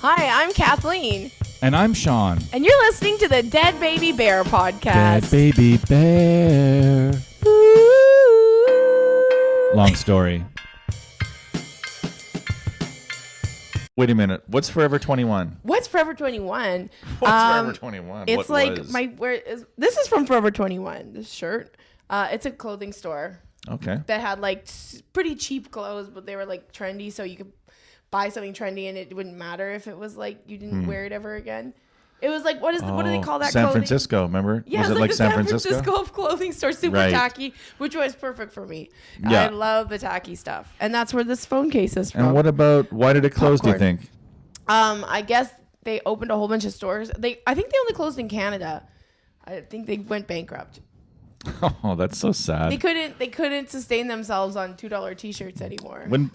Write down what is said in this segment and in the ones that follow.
Hi, I'm Kathleen. And I'm Sean. And you're listening to the Dead Baby Bear podcast. Dead Baby Bear. Long story. Wait a minute. What's Forever 21? What's Forever 21? What's Forever 21? It's this is from Forever 21, this shirt. It's a clothing store. Okay. That had like pretty cheap clothes, but they were like trendy, so you could buy something trendy and it wouldn't matter if it was like you didn't wear it ever again. It was like, what do they call that? San clothing? Francisco, remember? Yeah, was it it like the San Francisco of clothing store, super Right. tacky, which was perfect for me. Yeah. I love the tacky stuff, and that's where this phone case is from. And what about, why did it close, do you Popcorn. think? I guess they opened a whole bunch of stores. I think they only closed in Canada. I think they went bankrupt. Oh, that's so sad. They couldn't sustain themselves on $2 t-shirts anymore. When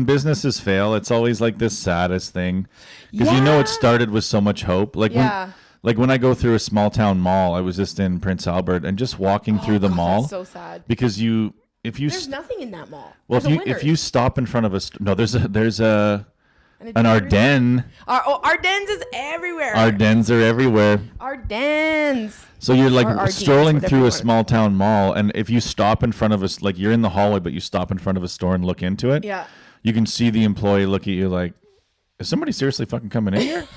businesses fail, it's always like this saddest thing. Because you know it started with so much hope. Like when I go through a small town mall, I was just in Prince Albert and just walking through the mall. That's so sad. Because there's nothing in that mall. Well, There's if you stop in front of there's an Ardennes. Ardennes is everywhere. Ardennes are everywhere. Ardennes. So you're like Ardennes, strolling through a whatever. small town mall, and if you stop in front of us, like you're in the hallway, but you stop in front of a store and look into it, Yeah. you can see the employee look at you like, is somebody seriously fucking coming in here?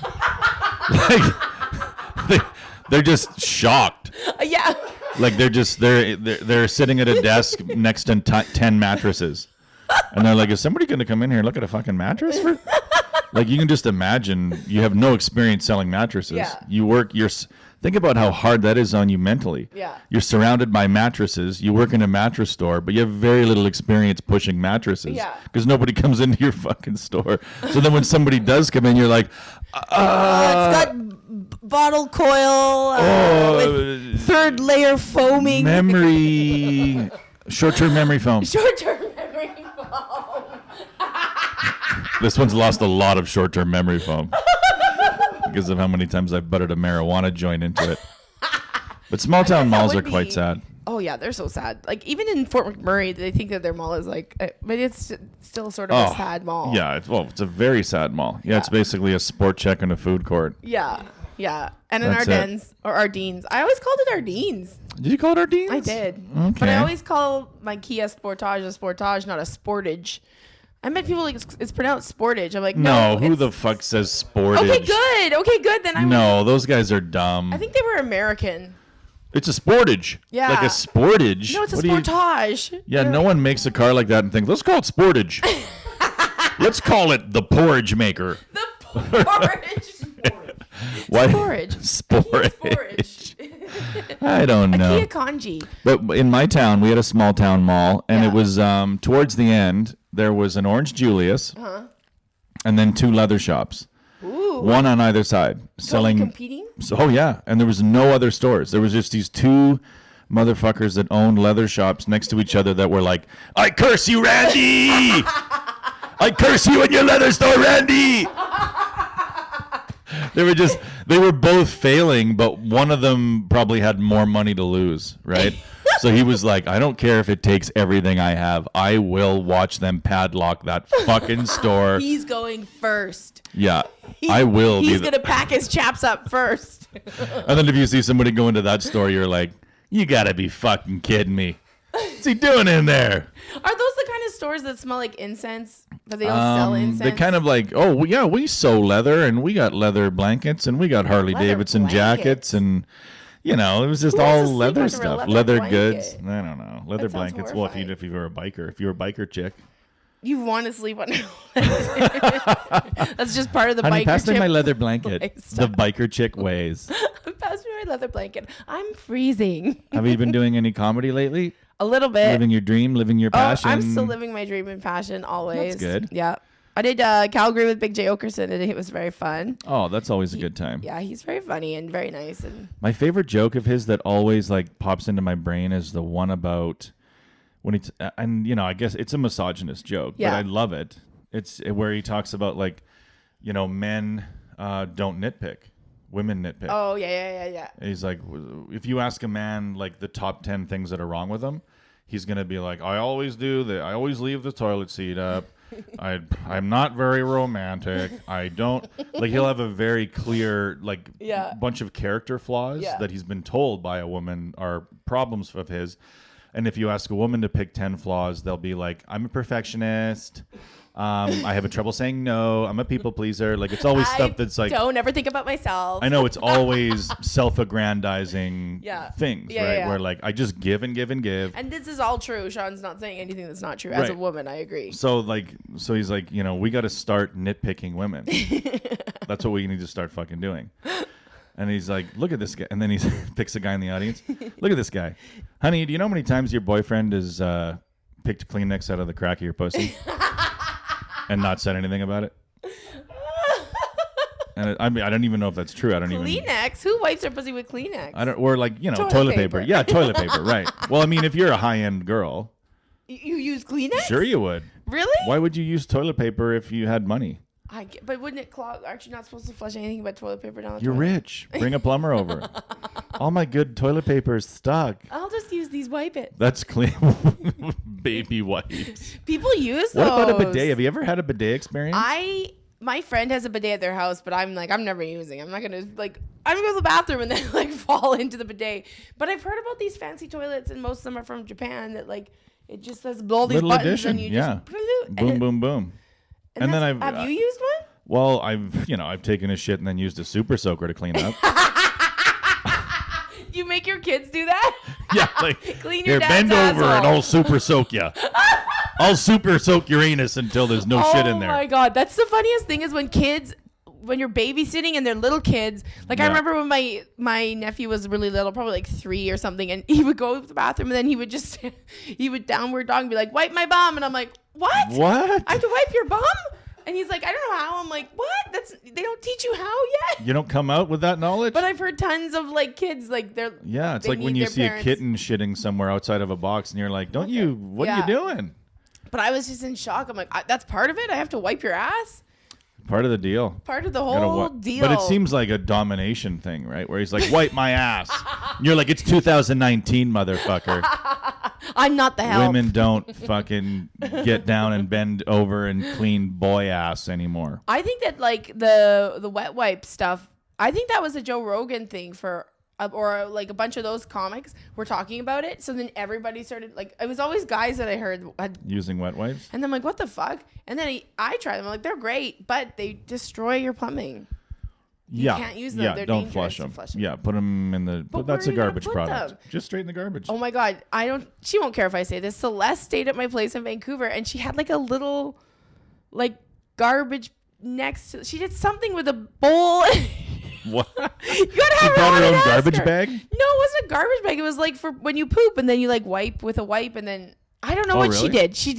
They're just shocked. Yeah. Like they're sitting at a desk next to 10 mattresses. And they're like, is somebody going to come in here and look at a fucking mattress? Like, you can just imagine you have no experience selling mattresses. Yeah. Think about how hard that is on you mentally. Yeah. You're surrounded by mattresses. You work in a mattress store, but you have very little experience pushing mattresses. Yeah. Because nobody comes into your fucking store. So then when somebody does come in, you're like, It's got bottle coil with third layer foaming. Short-term memory foam. Short-term memory foam. This one's lost a lot of short-term memory foam because of how many times I've buttered a marijuana joint into it. But small town malls are quite sad. Oh yeah, they're so sad. Like even in Fort McMurray, they think that their mall is like, but it's still sort of a sad mall. Yeah, it's a very sad mall. Yeah, it's basically a sport check and a food court. Yeah, and an That's Ardennes or Ardennes. I always called it Ardennes. Did you call it Ardennes? I did. Okay. But I always call my Kia Sportage a Sportage, not a Sportage. I met people like it's pronounced Sportage. I'm like, no. Who the fuck says Sportage? Okay, good. Then those guys are dumb. I think they were American. It's a Sportage. Yeah. Like a Sportage. No, it's a Sportage. Yeah, no one makes a car like that and thinks, let's call it Sportage. Let's call it the Porridge Maker. The Porridge. Why? Sportage. I don't know. Kia Kanji. But in my town, we had a small town mall, and it was towards the end, there was an Orange Julius, and then 2 leather shops. Ooh. One on either side. Selling. Competing? Oh, yeah. And there was no other stores. There was just these 2 motherfuckers that owned leather shops next to each other that were like, I curse you, Randy! I curse you in your leather store, Randy! They were both failing, but one of them probably had more money to lose, right? So he was like, I don't care if it takes everything I have. I will watch them padlock that fucking store. He's going first. Yeah, I will. He's going to pack his chaps up first. And then if you see somebody go into that store, you're like, you got to be fucking kidding me. What's he doing in there? Are those the kind of stores that smell like incense? That they don't sell incense? They kind of like, oh, well, yeah, we sew leather, and we got leather blankets, and we got Harley Davidson jackets, and, it was just all leather stuff. Leather goods. I don't know. Leather blankets. Well, if you were a biker chick. You want to sleep on That's just part of the Honey, biker pass me chick my leather blanket. The biker chick ways. Pass me my leather blanket. I'm freezing. Have you been doing any comedy lately? A little bit. Living your dream, living your passion. I'm still living my dream and passion always. That's good. Yeah. I did Calgary with Big J Okerson, and it was very fun. Oh, that's always a good time. Yeah, he's very funny and very nice. And my favorite joke of his that always like pops into my brain is the one about when it's, and I guess it's a misogynist joke, but I love it. It's where he talks about like, men don't nitpick. Women nitpick. Oh, yeah. And he's like, if you ask a man like the top 10 things that are wrong with him, he's going to be like, I always do that. I always leave the toilet seat up. I'm not very romantic. I don't like. He'll have a very clear like bunch of character flaws that he's been told by a woman are problems of his. And if you ask a woman to pick 10 flaws, they'll be like, I'm a perfectionist. I have a trouble saying no. I'm a people pleaser. Like it's always stuff that's like don't ever think about myself. I know it's always self-aggrandizing things, right? Where like I just give and give and give. And this is all true. Sean's not saying anything that's not true. As a woman, I agree. So he's like, we got to start nitpicking women. That's what we need to start fucking doing. And he's like, look at this guy. And then he picks a guy in the audience. Look at this guy. Honey, do you know how many times your boyfriend has picked Kleenex out of the crack of your pussy and not said anything about it? And I don't even know if that's true. Kleenex? Who wipes their pussy with Kleenex? Or like, toilet paper. Yeah, toilet paper, right. Well, I mean, if you're a high-end girl. You use Kleenex? Sure you would. Really? Why would you use toilet paper if you had money? But wouldn't it clog? Aren't you not supposed to flush anything but toilet paper down the You're toilet? rich. Bring a plumber over. All my good toilet paper is stuck. I'll just use these wipe it. That's clean. Baby wipes. People use those. What about a bidet? Have you ever had a bidet experience? My friend has a bidet at their house, but I'm never using it. I'm gonna go to the bathroom and then fall into the bidet. But I've heard about these fancy toilets, and most of them are from Japan. That it just says all these little buttons, addition, and you just boom, boom, boom. And then have you used one? Well, I've taken a shit and then used a super soaker to clean up. You make your kids do that? Yeah, clean your dad's bend over asshole. and I'll super soak you. I'll super soak your anus until there's no shit in there. Oh my god, that's the funniest thing is when you're babysitting and they're little kids. I remember when my nephew was really little, probably like 3 or something, and he would go to the bathroom and then he would downward dog and be like, wipe my bum, and I'm like, what? What? I have to wipe your bum? And he's like, I don't know how. I'm like, what? They don't teach you how yet? You don't come out with that knowledge? But I've heard tons of kids they're it's like when you see a kitten shitting somewhere outside of a box and you're like, what are you doing? But I was just in shock. I'm like, that's part of it? I have to wipe your ass? Part of the deal. Part of the whole deal. But it seems like a domination thing, right? Where he's like, wipe my ass. And you're like, it's 2019, motherfucker. I'm not the help. Women don't fucking get down and bend over and clean boy ass anymore. I think that the wet wipe stuff, I think that was a Joe Rogan thing or a bunch of those comics were talking about it. So then everybody started it was always guys that I heard had using wet wipes. And I'm like, what the fuck? And then I tried them. I'm like, they're great, but they destroy your plumbing. You can't use them. They're don't flush them. Yeah, put them in the. But that's a garbage product. Just straight in the garbage. Oh my god, she won't care if I say this. Celeste stayed at my place in Vancouver, and she had a little, garbage next to. She did something with a bowl. What? You gotta have she brought her own garbage bag? No, it wasn't a garbage bag. It was for when you poop, and then you wipe with a wipe, and then. I don't know what really? she did. She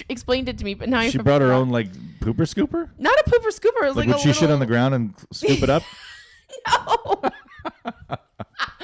explained it to me, but now she brought her own pooper scooper. Not a pooper scooper. It was would she shit on the ground and scoop it up? No.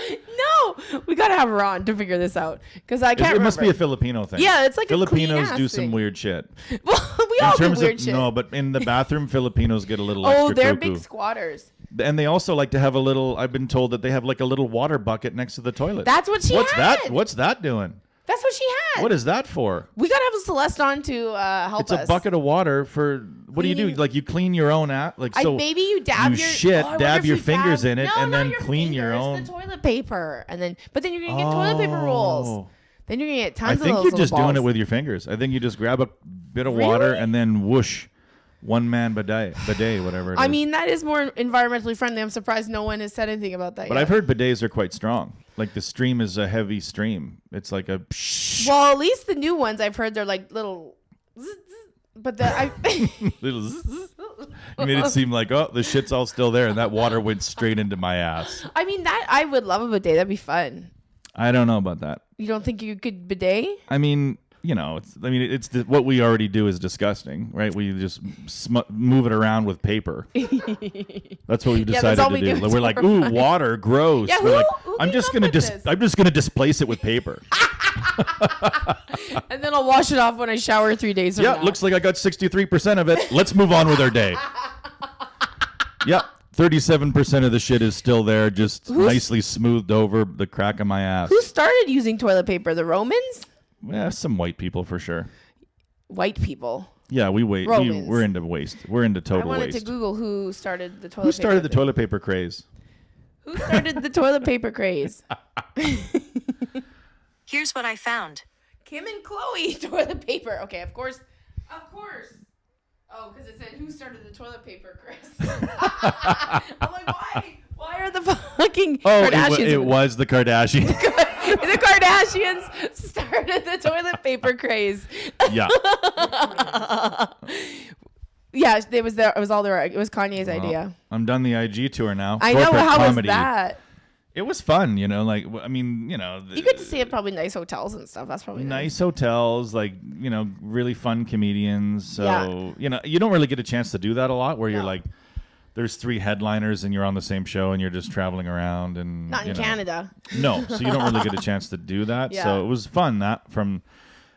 No, we gotta have her on to figure this out because I can't. It must be a Filipino thing. Yeah, it's Filipinos a do some thing. weird shit. Well, we all do weird shit. No, but in the bathroom, Filipinos get a little extra. Oh, they're cuckoo. big squatters. And they also like to have a little. I've been told that they have a little water bucket next to the toilet. That's what she had. What's that doing? That's what she had. What is that for? We gotta have a Celeste on to help us. It's a bucket of water for. What do you do? You clean your own ass. Maybe you dab you your shit, dab your fingers in it, and then clean your own. The toilet paper, but then you're gonna get toilet paper rolls. Then you're gonna get tons of those. I think you're just balls. doing it with your fingers. I think you just grab a bit of water and then whoosh. One man bidet, whatever it is. I mean, that is more environmentally friendly. I'm surprised no one has said anything about that But yet. I've heard bidets are quite strong. The stream is a heavy stream. It's like a... Well, at least the new ones I've heard they're little... But little... You made it seem like, the shit's all still there, and that water went straight into my ass. I mean, I would love a bidet. That'd be fun. I don't know about that. You don't think you could bidet? I mean... what we already do is disgusting, right? We just move it around with paper. That's what we decided to do. We're like, ooh, water, gross. Yeah, We're who I'm just gonna displace it with paper. And then I'll wash it off when I shower 3 days from now. Yeah, looks like I got 63% of it. Let's move on with our day. Yep. 37% of the shit is still there, just nicely smoothed over the crack of my ass. Who started using toilet paper? The Romans? Yeah, some white people for sure. White people. Yeah, we wait. Romans. We're into waste. We're into total I wanted waste. to Google who started the toilet Who paper started the thing. toilet paper craze? Who started the toilet paper craze? Here's what I found. Kim and Chloe toilet paper. Okay, of course. Oh, because it said who started the toilet paper craze. I'm like, why? Why are the fucking Kardashians? It was the Kardashians. The Kardashians started the toilet paper craze. Yeah. Yeah, it was Kanye's idea. I'm done the IG tour now. I know. Corporate How comedy. was that? It was fun, you know. Like, I mean, you know, You get to see it probably nice hotels and stuff. That's probably nice hotels, like, you know, really fun comedians. So, Yeah. you know, you don't really get a chance to do that a lot where you're No. like, there's 3 headliners and you're on the same show and you're just traveling around and Not in Canada. No, so you don't really get a chance to do that. Yeah. So it was fun that from,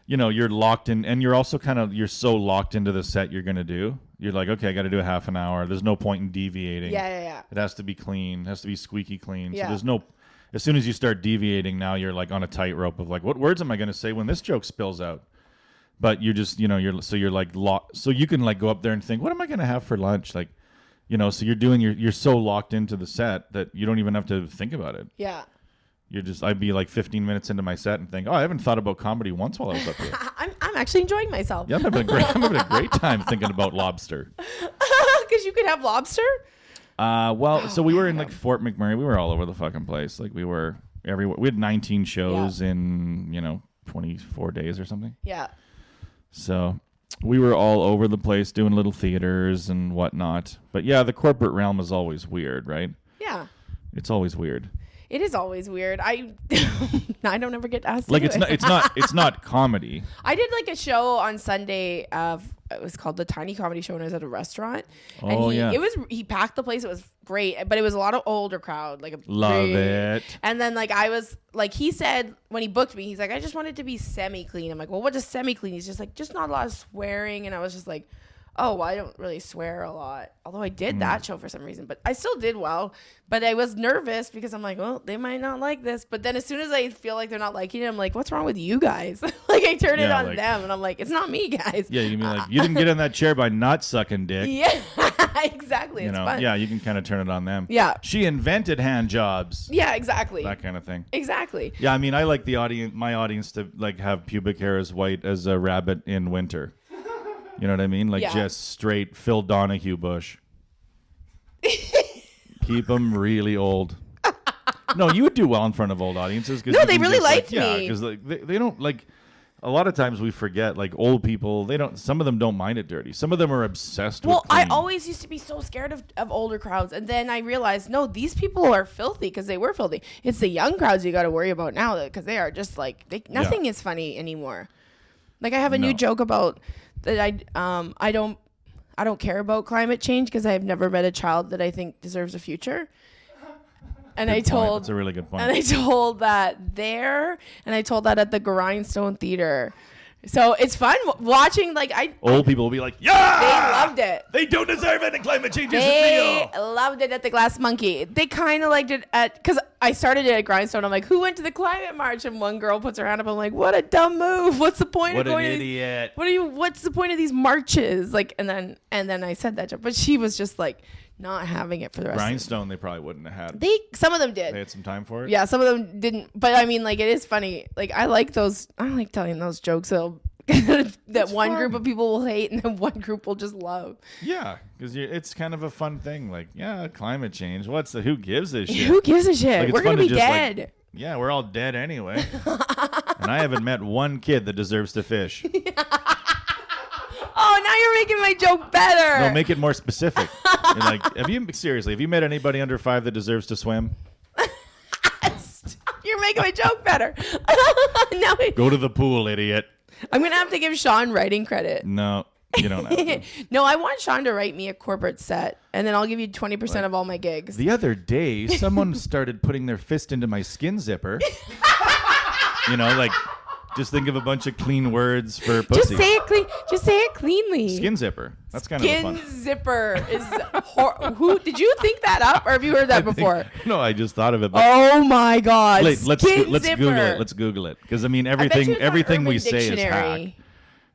you know, you're locked in and you're also you're so locked into the set you're going to do. You're like, okay, I got to do a half an hour. There's no point in deviating. Yeah. It has to be clean. It has to be squeaky clean. Yeah. So there's no, as soon as you start deviating, now you're like on a tightrope of like, what words am I going to say when this joke spills out? But you're just, you know, you're like locked. So you can like go up there and think, what am I going to have for lunch? Like, you know, so you're so locked into the set that you don't even have to think about it. Yeah. I'd be like 15 minutes into my set and think, oh, I haven't thought about comedy once while I was up here. I'm actually enjoying myself. Yeah, I'm having a great time thinking about lobster. Because you could have lobster. So we were in like Fort McMurray. We were all over the fucking place. Like we were everywhere. We had 19 shows in, you know, 24 days or something. Yeah. So we were all over the place doing little theaters and whatnot. But yeah, the corporate realm is always weird, right? Yeah. It's always weird. It is always weird. I don't ever get asked. Like to do it's not comedy. I did like a show on Sunday it was called the Tiny Comedy Show and I was at a restaurant. Oh, yeah. He packed the place. It was great, but it was a lot of older crowd. Love it. And then like I was like, he said when he booked me, he's like, I just wanted to be semi-clean. I'm like, well, what does semi-clean? He's just like, just not a lot of swearing. And I was just like, oh, well, I don't really swear a lot. Although I did that show for some reason, but I still did well. But I was nervous because I'm like, well, they might not like this. But then as soon as I feel like they're not liking it, I'm like, what's wrong with you guys? Like I turn it on like- them and I'm like, it's not me, guys. Yeah, you mean like you didn't get in that chair by not sucking dick. Yeah, exactly. You It's know, fun. yeah, you can kind of turn it on them. Yeah. She invented hand jobs. Yeah, exactly. That kind of thing. Exactly. Yeah, I mean, I like my audience to like have pubic hair as white as a rabbit in winter. You know what I mean? Like Yeah. just straight Phil Donahue Bush. Keep them really old. No, you would do well in front of old audiences. No, they really liked Yeah, me. because like, they don't like. A lot of times we forget, like old people, they don't. Some of them don't mind it dirty. Some of them are obsessed with. Well, I clean. always used to be so scared of older crowds. And then I realized, no, these people are filthy because they were filthy. It's the young crowds you got to worry about now because they are just like, nothing is funny anymore. Like I have a new joke about that I don't care about climate change because I have never met a child that I think deserves a future. And Good point. That's a really good point. And I told that there, and I told that at the Grindstone Theater. So it's fun watching. Like Old people will be like, they yeah, loved it. they don't deserve it. And climate change isn't They real. loved it at the Glass Monkey. They kind of liked it because I started it at Grindstone. I'm like, who went to the climate march? And one girl puts her hand up. I'm like, what a dumb move. What's the point What of going an to these? idiot. What's the point of these marches? Like, and then I said that, but she was just like not having it for the rest. Grindstone, they probably wouldn't have had. Some of them did. They had some time for it. Yeah, some of them didn't. But I mean, like, it is funny. Like, I like telling those jokes that one group of people will hate and then one group will just love. Yeah, because it's kind of a fun thing. Like, yeah, climate change. Who gives a shit? Who gives a shit? Like, it's We're fun gonna to be just, dead. Yeah, we're all dead anyway. And I haven't met one kid that deserves to fish. Oh, now you're making my joke better. No, make it more specific. You're like, have you met anybody under 5 that deserves to swim? You're making my joke better. Go to the pool, idiot. I'm gonna have to give Sean writing credit. No, you don't have to. No, I want Sean to write me a corporate set, and then I'll give you 20% of all my gigs. The other day, someone started putting their fist into my skin zipper. You know, like, just think of a bunch of clean words for pussy. Just say it cleanly. Skin zipper. That's kind of fun. Skin zipper is who did you think that up or have you heard that before? No, I just thought of it. But Oh my god. let's Skin Google zipper. it. Let's Google it because I mean I bet you it's on everything we Urban say is hack. Dictionary.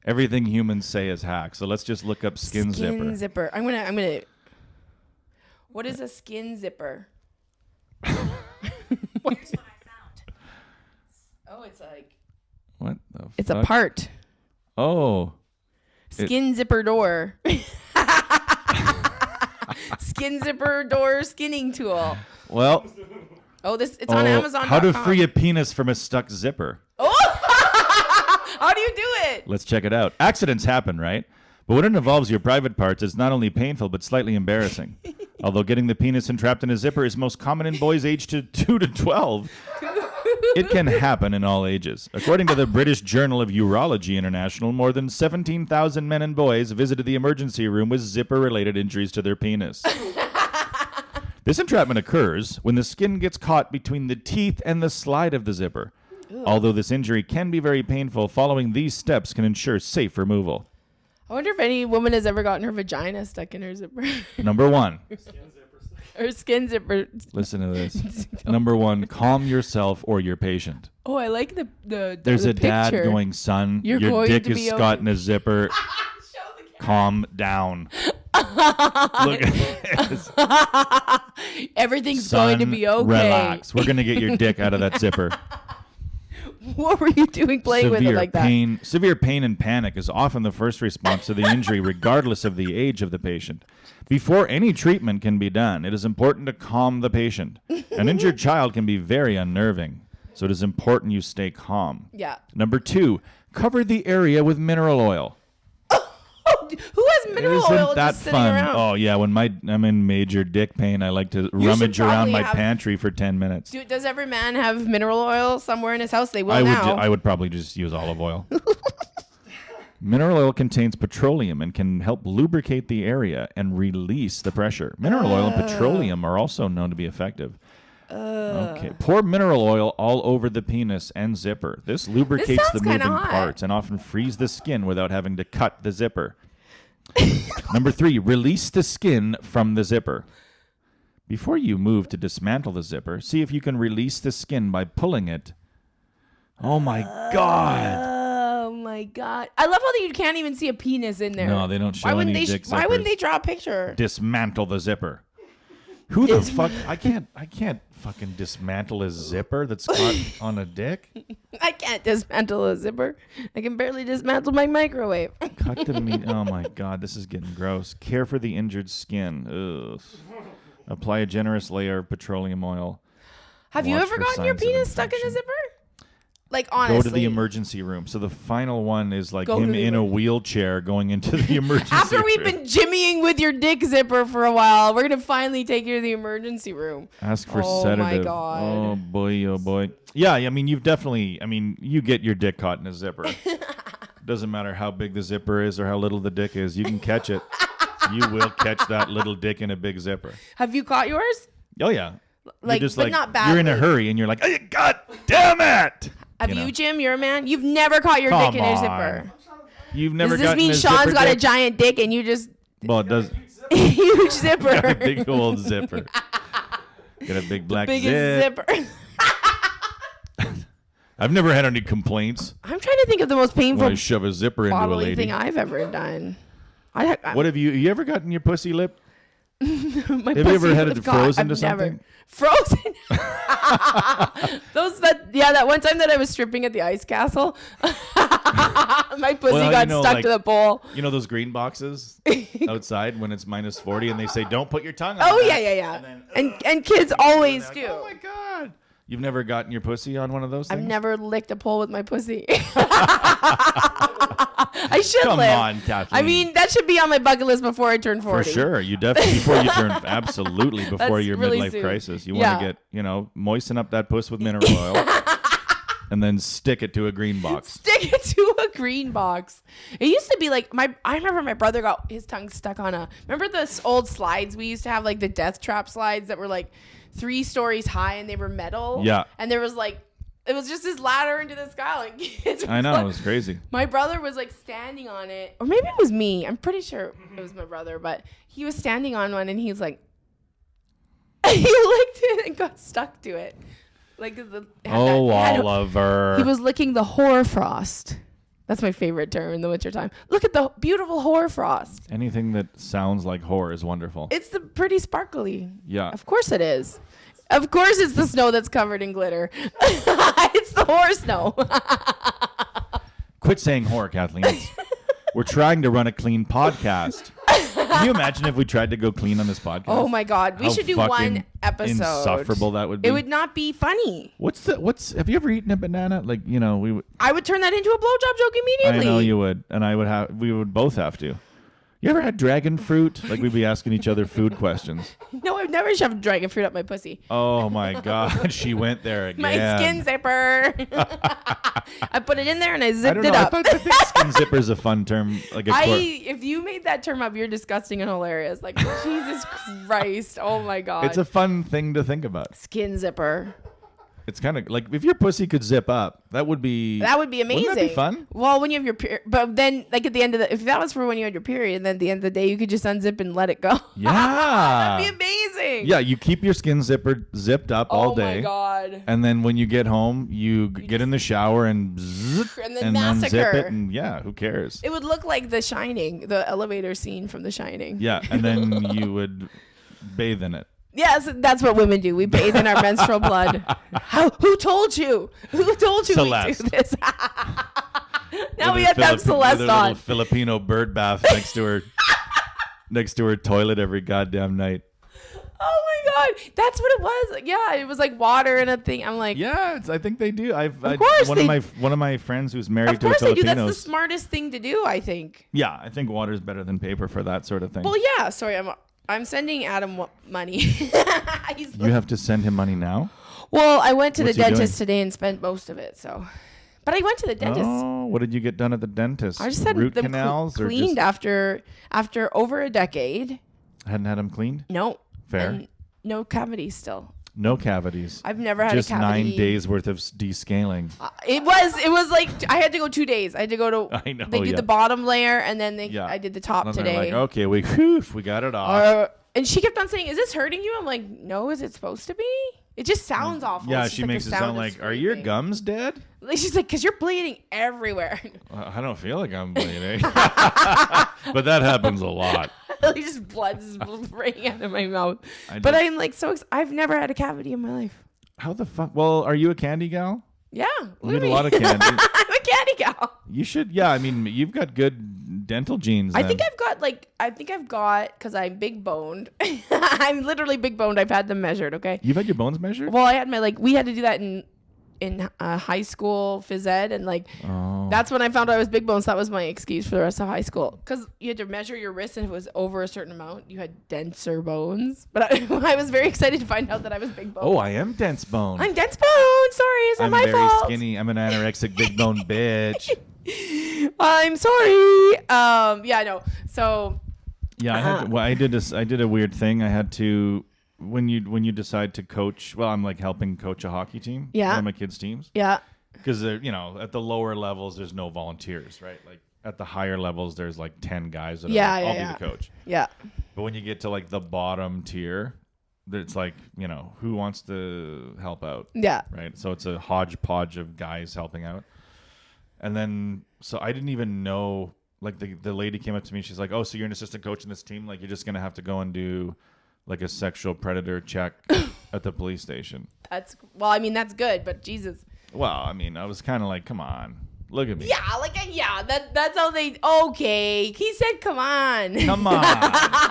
Everything humans say is hack. So let's just look up skin zipper. I'm gonna. What is a skin zipper? Here's what I found. Oh, it's like. What the It's fuck? a part. Oh. Skin zipper door. Skin zipper door skinning tool. Well. Oh, it's on Amazon. How to free a penis from a stuck zipper. Oh! How do you do it? Let's check it out. Accidents happen, right? But when it involves your private parts, it's not only painful, but slightly embarrassing. Although getting the penis entrapped in a zipper is most common in boys aged 2 to 12, it can happen in all ages. According to the British Journal of Urology International, more than 17,000 men and boys visited the emergency room with zipper-related injuries to their penis. This entrapment occurs when the skin gets caught between the teeth and the slide of the zipper. Although this injury can be very painful, following these steps can ensure safe removal. I wonder if any woman has ever gotten her vagina stuck in her zipper. Number 1. Or skin zipper. Listen to this. Number 1, calm yourself or your patient. Oh, I like the There's the a dad picture. going, son, You're your going dick to is be caught okay." in a zipper. Calm down. Look at this. Everything's Son, going to be okay. relax. We're going to get your dick out of that zipper. What were you doing playing with it like that? Severe pain and panic is often the first response to the injury, regardless of the age of the patient. Before any treatment can be done, it is important to calm the patient. An injured child can be very unnerving, so it is important you stay calm. Yeah. Number 2, cover the area with mineral oil. Oh, who has mineral Isn't oil that just sitting fun? around? Oh yeah, when I'm in major dick pain, I like to rummage around probably my have- pantry for 10 minutes. Does every man have mineral oil somewhere in his house? They will I now. would probably just use olive oil. Mineral oil contains petroleum and can help lubricate the area and release the pressure. Mineral oil and petroleum are also known to be effective. Okay. Pour mineral oil all over the penis and zipper. This lubricates the sounds kinda moving hot. parts and often frees the skin without having to cut the zipper. Number 3, release the skin from the zipper. Before you move to dismantle the zipper, see if you can release the skin by pulling it. Oh my God. Oh my God! I love how you can't even see a penis in there. No, they don't show Why wouldn't any they? dick Why wouldn't zippers. they draw a picture? Dismantle the zipper. Who the fuck? I can't fucking dismantle a zipper that's caught on a dick. I can't dismantle a zipper. I can barely dismantle my microwave. Cut the meat. Oh my God, this is getting gross. Care for the injured skin. Ugh. Apply a generous layer of petroleum oil. Have you Watch ever for gotten your signs of penis stuck in a infection. zipper? Like honestly. Go to the emergency room. So the final one is like Go to him the in a wheelchair going into the emergency After room. we've been jimmying with your dick zipper for a while, we're gonna finally take you to the emergency room. Ask for Oh my sedative. God. Oh boy, oh boy. Yeah, I mean, you get your dick caught in a zipper. Doesn't matter how big the zipper is or how little the dick is. You can catch it. You will catch that little dick in a big zipper. Have you caught yours? Oh yeah. Like, you're just but like not you're in a badly. hurry and you're like, oh, God damn it! Have know. you, Jim? You're a man. You've never caught your Come dick in a on. zipper. You've never Does this gotten mean a Sean's zipper got a dick? giant dick and you just Well, it does. huge zipper? Got a big old zipper. Got a big black Biggest zip. zipper. I've never had any complaints I'm trying to think of the most painful when I shove a zipper into a bodily lady. thing I've ever done. What have you ever gotten your pussy lip? My Have you ever pussy had would it have got- frozen I've to never- something? Frozen. That one time that I was stripping at the ice castle, my pussy Well, got you know, stuck like- to the pole. You know those green boxes outside when it's minus 40 and they say don't put your tongue on Oh that. yeah. And then, And kids always like, do. oh my God. You've never gotten your pussy on one of those things? I've never licked a pole with my pussy. I should Come live. on, Kathleen. I mean, that should be on my bucket list before I turn 40. For sure. You definitely, before you turn, absolutely, before That's your really midlife soon. crisis. You Yeah. want to get, moisten up that puss with mineral oil and then stick it to a green box. Stick it to a green box. It used to be like I remember my brother got his tongue stuck on remember the old slides we used to have, like the death trap slides that were like 3 stories high and they were metal. Yeah. And there was like, it was just this ladder into the sky. Like kids I were know, like- it was crazy. My brother was like standing on it, or maybe it was me. I'm pretty sure it was my brother, but he was standing on one and he was like, he licked it and got stuck to it. Like Oh, Oliver. he was licking the hoarfrost. That's my favorite term in the wintertime. Look at the beautiful hoarfrost. Anything that sounds like horror is wonderful. It's the pretty sparkly. Yeah. Of course it is. Of course it's the snow that's covered in glitter. It's the horror snow. Quit saying horror, Kathleen. We're trying to run a clean podcast. Can you imagine if we tried to go clean on this podcast? Oh my God. We How should do fucking one episode. insufferable that would be. It would not be funny. Have you ever eaten a banana? Like, I would turn that into a blowjob joke immediately. I know you would. And we would both have to. You ever had dragon fruit? Like, we'd be asking each other food questions. No, I've never shoved dragon fruit up my pussy. Oh my God. She went there again. My skin zipper. I put it in there and I I zipped don't it know. up. I think skin zipper is a fun term. Like If you made that term up, you're disgusting and hilarious. Like, Jesus Christ. Oh my God. it's a fun thing to think about. skin zipper. It's kind of like if your pussy could zip up, that would be amazing. Wouldn't that be fun? Well, when you have your period, but then like at the end of if that was for when you had your period, then at the end of the day, you could just unzip and let it go. Yeah. That'd be amazing. Yeah, you keep your skin zipper zipped up all day. Oh my God. And then when you get home, you get in the shower and zzz, And then unzip massacre. it, and yeah, who cares? It would look like The Shining, the elevator scene from The Shining. Yeah, and then you would bathe in it. Yes, that's what women do. We bathe in our menstrual blood. Who told you? Who told you Celeste. we do this? Now With we her have to have Celeste with her on. little Filipino bird bath next to her toilet every goddamn night. Oh my God, that's what it was. Yeah, it was like water and a thing. I'm like, Yeah, I think they do. Of course One of my friends who's married of to a course they do. Filipino. That's the smartest thing to do, I think. Yeah, I think water is better than paper for that sort of thing. Well, yeah. Sorry, I'm sending Adam money. You have to send him money now? Well, I went to What's the he dentist doing? today and spent most of it. So, but I went to the dentist. Oh, what did you get done at the dentist? I just had root them canals or cleaned just after over a decade. hadn't had them cleaned? No, Fair. and no cavities still. No cavities. I've never had just a cavity. 9 days worth of descaling. It was like I had to go 2 days. I had to go to. I know, They did yeah. the bottom layer and then Yeah. I did the top And they're today. like, okay, we got it off. And she kept on saying, "Is this hurting you?" I'm like, "No, is it supposed to be?" It just sounds awful. Yeah, It's just she like makes the it sound of like, are your scraping. gums dead? Like, she's like, "Cause you're bleeding everywhere." I don't feel like I'm bleeding. But that happens a lot. Like just blood's spraying out of my mouth. I But just- I'm like I've never had a cavity in my life. How the fuck? Well, are you a candy gal? Yeah, You eat a lot of candy. I'm a candy gal. You should. Yeah, I mean, you've got good dental genes. I then. think I've got because I'm big boned. I'm literally big boned. I've had them measured. Okay. You've had your bones measured? Well, I had we had to do that in high school phys ed, and Oh. that's when I found out I was big boned. So that was my excuse for the rest of high school because you had to measure your wrist, and if it was over a certain amount, you had denser bones. But I was very excited to find out that I was big boned. Oh, I am dense bone. I'm dense bone. Sorry, it's not I'm my very fault. skinny. I'm an anorexic big bone bitch. I'm sorry. Yeah, I know. So Yeah, I did a weird thing. I had to when you decide to coach. Well, I'm like helping coach a hockey team. Yeah. One of my kids' teams. yeah, Because at the lower levels, there's no volunteers, right? Like at the higher levels, there's like 10 guys that Yeah, are like, yeah, I'll yeah. be the coach. yeah. But when you get to like the bottom tier, it's like, who wants to help out, Yeah. right? So it's a hodgepodge of guys helping out. And then, so I didn't even know, like the lady came up to me. She's like, oh, so you're an assistant coach in this team? Like, you're just going to have to go and do like a sexual predator check at the police station. That's that's good, but Jesus. Well, I mean, I was kind of like, come on, look at me. Yeah, that's how they. Okay, he said, "Come on." Come on.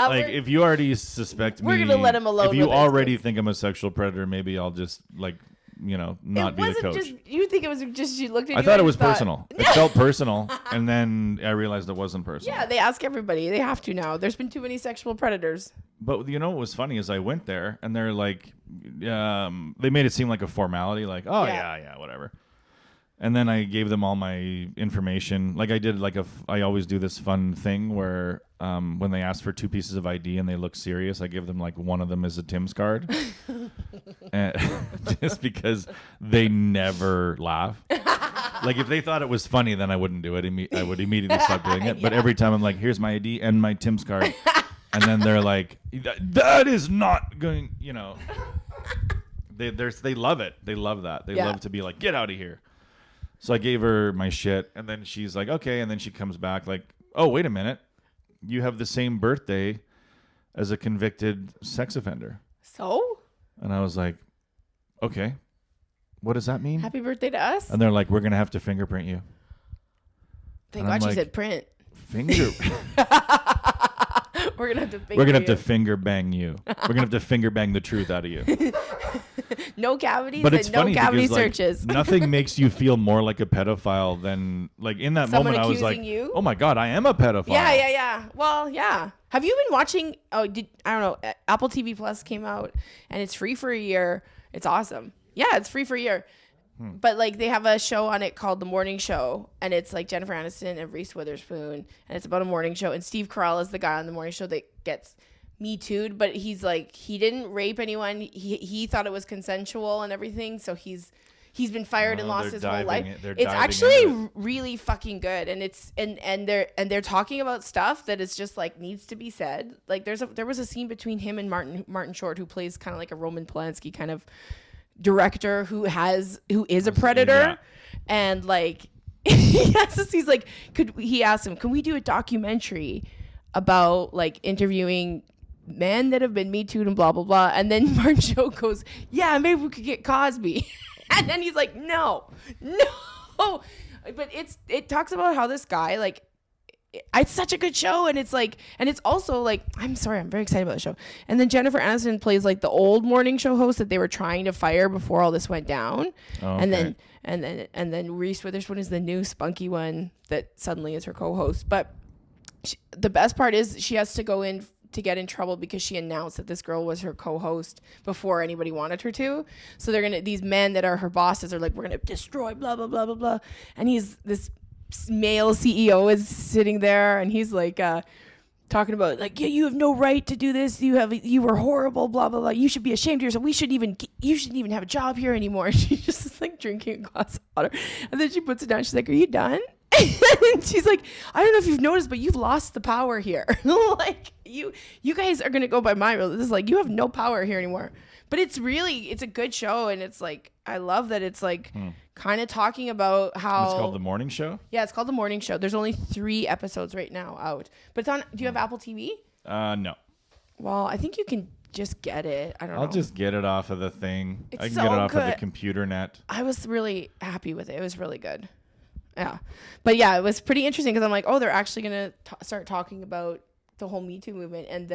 Like, if you already suspect me. We're gonna let him alone If you with this, already please. think I'm a sexual predator, maybe I'll just, like, not It be the wasn't coach. just. You think it was just she looked at you. I thought it and was thought- personal. It felt personal. And then I realized it wasn't personal. Yeah, they ask everybody. They have to now. There's been too many sexual predators. But what was funny is I went there and they're like, they made it seem like a formality, like, oh, Yeah. yeah, whatever. And then I gave them all my information. Like I did, I always do this fun thing where when they ask for 2 pieces of ID and they look serious, I give them like one of them is a Tim's card. And just because they never laugh. Like if they thought it was funny, then I wouldn't do it. I would immediately stop doing it. But every time I'm like, here's my ID and my Tim's card. And then they're like, that is not going, They love it. They love that. They Yeah. love to be like, get out of here. So I gave her my shit, and then she's like, okay. And then she comes back like, oh, wait a minute. You have the same birthday as a convicted sex offender. So? And I was like, okay, what does that mean? Happy birthday to us. And they're like, we're going to have to fingerprint you. Thank and I'm God she like, said print. Finger. We're going to have to finger We're going to have you. to finger bang you. We're going to have to finger bang the truth out of you. No cavities But it's and no funny cavity because like, searches. nothing makes you feel more like a pedophile than like in that Someone moment I was like, accusing you? oh my God, I am a pedophile. Yeah. Well, yeah. Have you been watching? I don't know. Apple TV Plus came out and it's free for a year. It's awesome. Yeah, it's free for a year. But like they have a show on it called The Morning Show, and it's like Jennifer Aniston and Reese Witherspoon, and it's about a morning show. And Steve Carell is the guy on the morning show that gets Me Too'd, but he's like he didn't rape anyone. He thought it was consensual and everything, so he's been fired and lost his whole life. It's actually really fucking good, and it's and they're talking about stuff that is just like needs to be said. Like there was a scene between him and Martin Short, who plays kind of like a Roman Polanski kind of director who is a predator, and like he's like, he asked him, can we do a documentary about like interviewing men that have been Me Too'd and blah blah blah? And then Martin Short goes, yeah, maybe we could get Cosby. And then he's like, no. But it talks about how this guy, like, it's such a good show, and it's like, and it's also like, I'm very excited about the show. And then Jennifer Aniston plays like the old morning show host that they were trying to fire before all this went down. Oh, okay. And then Reese Witherspoon is the new spunky one that suddenly is her co-host. But the best part is she has to go in to get in trouble because she announced that this girl was her co-host before anybody wanted her to. So these men that are her bosses are like, we're gonna destroy blah blah blah blah blah. And this male CEO is sitting there, and he's like talking about like, yeah, you have no right to do this. You were horrible, blah blah blah. You should be ashamed of yourself. You shouldn't even have a job here anymore. And she's just like drinking a glass of water, and then she puts it down. She's like, are you done? And she's like, I don't know if you've noticed, but you've lost the power here. Like you guys are gonna go by my rules. This is like, you have no power here anymore. But it's a good show, and it's like, I love that it's like kind of talking about how it's called The Morning Show. Yeah, it's called The Morning Show. There's only 3 episodes right now out, but it's on. Do you have Apple TV? No. Well, I think you can just get it. I don't know. I'll just get it off of the thing. It's I can so get it off of the good. computer net. I was really happy with it. It was really good. Yeah. But yeah, it was pretty interesting because I'm like, oh, they're actually going to start talking about the whole Me Too movement and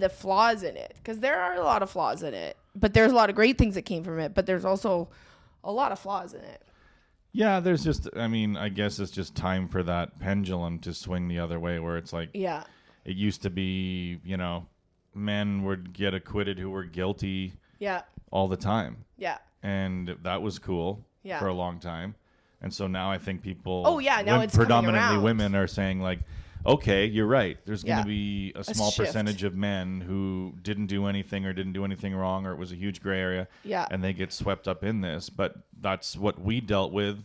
the flaws in it, because there are a lot of flaws in it, but there's a lot of great things that came from it, but there's also a lot of flaws in it. Yeah, there's just, I mean, I guess it's just time for that pendulum to swing the other way, where it's like, yeah, it used to be, men would get acquitted who were guilty all the time. Yeah. And that was cool for a long time. And so now I think people, now it's predominantly women, are saying like, okay, you're right. There's going to be a small shift. percentage of men who didn't do anything wrong, or it was a huge gray area. Yeah. And they get swept up in this. But that's what we dealt with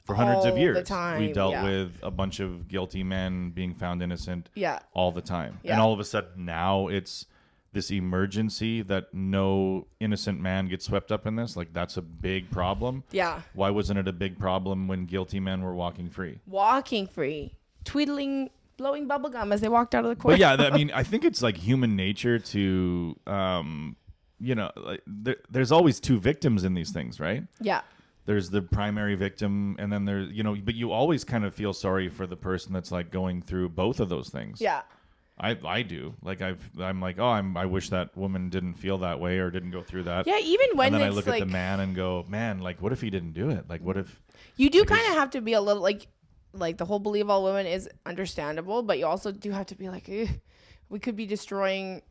for hundreds of years. The time. We dealt with a bunch of guilty men being found innocent all the time. Yeah. And all of a sudden now it's this emergency that no innocent man gets swept up in this. Like, that's a big problem. Yeah. Why wasn't it a big problem when guilty men were walking free? Tweedling, blowing bubblegum as they walked out of the court. But yeah, I mean, I think it's like human nature to, there's always 2 victims in these things, right? Yeah. There's the primary victim, and then there's, but you always kind of feel sorry for the person that's like going through both of those things. Yeah. I do. Like I'm like, oh, I wish that woman didn't feel that way or didn't go through that. Yeah, even when and then it's I look like, at the man and go, man, like, what if he didn't do it? Like, what if you do kind of have to be a little like the whole believe all women is understandable, but you also do have to be like, we could be destroying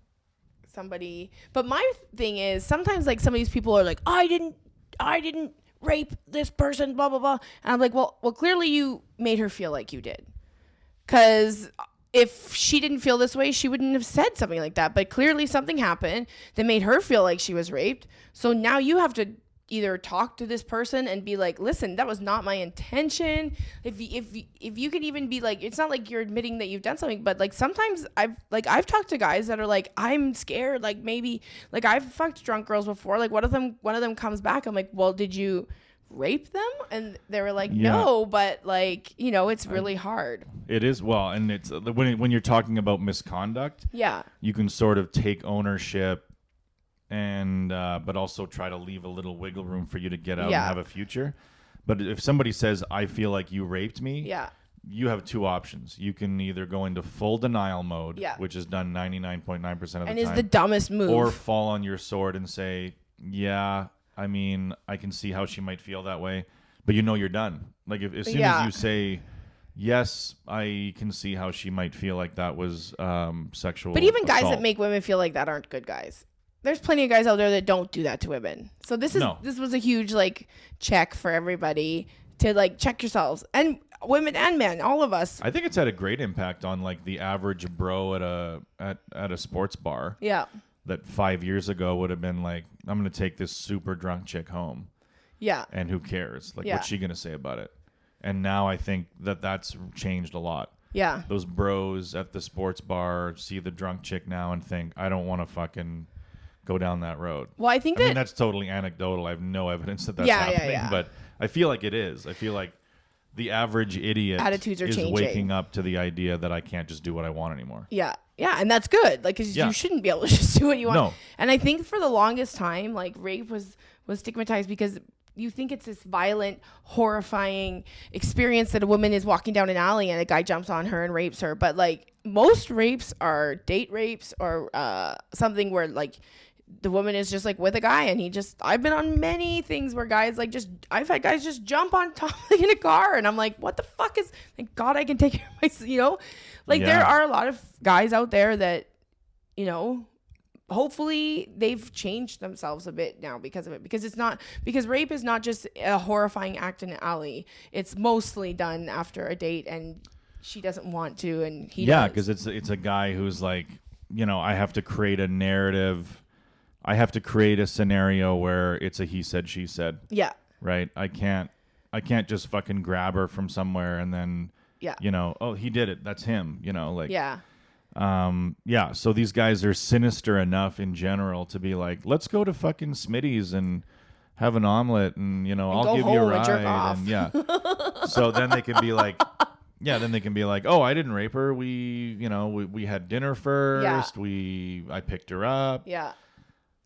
somebody. But my thing is, sometimes like some of these people are like, I didn't rape this person, blah blah blah, and I'm like, well, clearly you made her feel like you did, because if she didn't feel this way, she wouldn't have said something like that. But clearly something happened that made her feel like she was raped. So now you have to either talk to this person and be like, listen, that was not my intention. If you could even be like, it's not like you're admitting that you've done something, but like sometimes I've talked to guys that are like, I'm scared, like maybe like I've fucked drunk girls before, like one of them comes back, I'm like, well, did you rape them? And they were like, Yeah. no, but like, you know, it's really hard. It is, well, and it's when you're talking about misconduct, Yeah. you can sort of take ownership and but also try to leave a little wiggle room for you to get out Yeah. and have a future. But if somebody says, I feel like you raped me, Yeah. you have two options. You can either go into full denial mode, Yeah. which is done 99.9% of the And time, is the dumbest move. or fall on your sword and say, yeah, I mean, I can see how she might feel that way, but you know you're done. Like as soon Yeah. as you say, yes, I can see how she might feel like that was sexual But even guys assault. that make women feel like that aren't good guys. There's plenty of guys out there that don't do that to women. So this was a huge like check for everybody to like check yourselves, and women and men, all of us. I think it's had a great impact on like the average bro at a sports bar. Yeah. That 5 years ago would have been like, I'm going to take this super drunk chick home. Yeah. And who cares? Like, Yeah. what's she going to say about it? And now I think that's changed a lot. Yeah. Those bros at the sports bar see the drunk chick now and think, I don't want to fucking go down that road. Well, I think I mean, that's totally anecdotal. I have no evidence that that's happening. Yeah. But I feel like it is. I feel like the average idiot Attitudes are is changing. waking up to the idea that I can't just do what I want anymore. Yeah. Yeah. And that's good. Like, 'cause Yeah. you shouldn't be able to just do what you want. No. And I think for the longest time, like rape was stigmatized because you think it's this violent, horrifying experience that a woman is walking down an alley and a guy jumps on her and rapes her. But like most rapes are date rapes or something where like the woman is just like with a guy and I've been on many things where guys like I've had guys just jump on top like in a car and I'm like, what the fuck is, thank God I can take care of myself, you know? Like there are a lot of guys out there that, you know, hopefully they've changed themselves a bit now because of it, because rape is not just a horrifying act in an alley. It's mostly done after a date and she doesn't want to and he does. Because it's a guy who's like, you know, I have to create a narrative. I have to create a scenario where it's a he said, she said. Yeah. Right? I can't just fucking grab her from somewhere and then, you know, oh, he did it. That's him, you know, like. Yeah. So these guys are sinister enough in general to be like, let's go to fucking Smitty's and have an omelet and, you know, I'll give you a ride. jerk off. And yeah. So then they can be like, oh, I didn't rape her. We had dinner first. I picked her up. Yeah.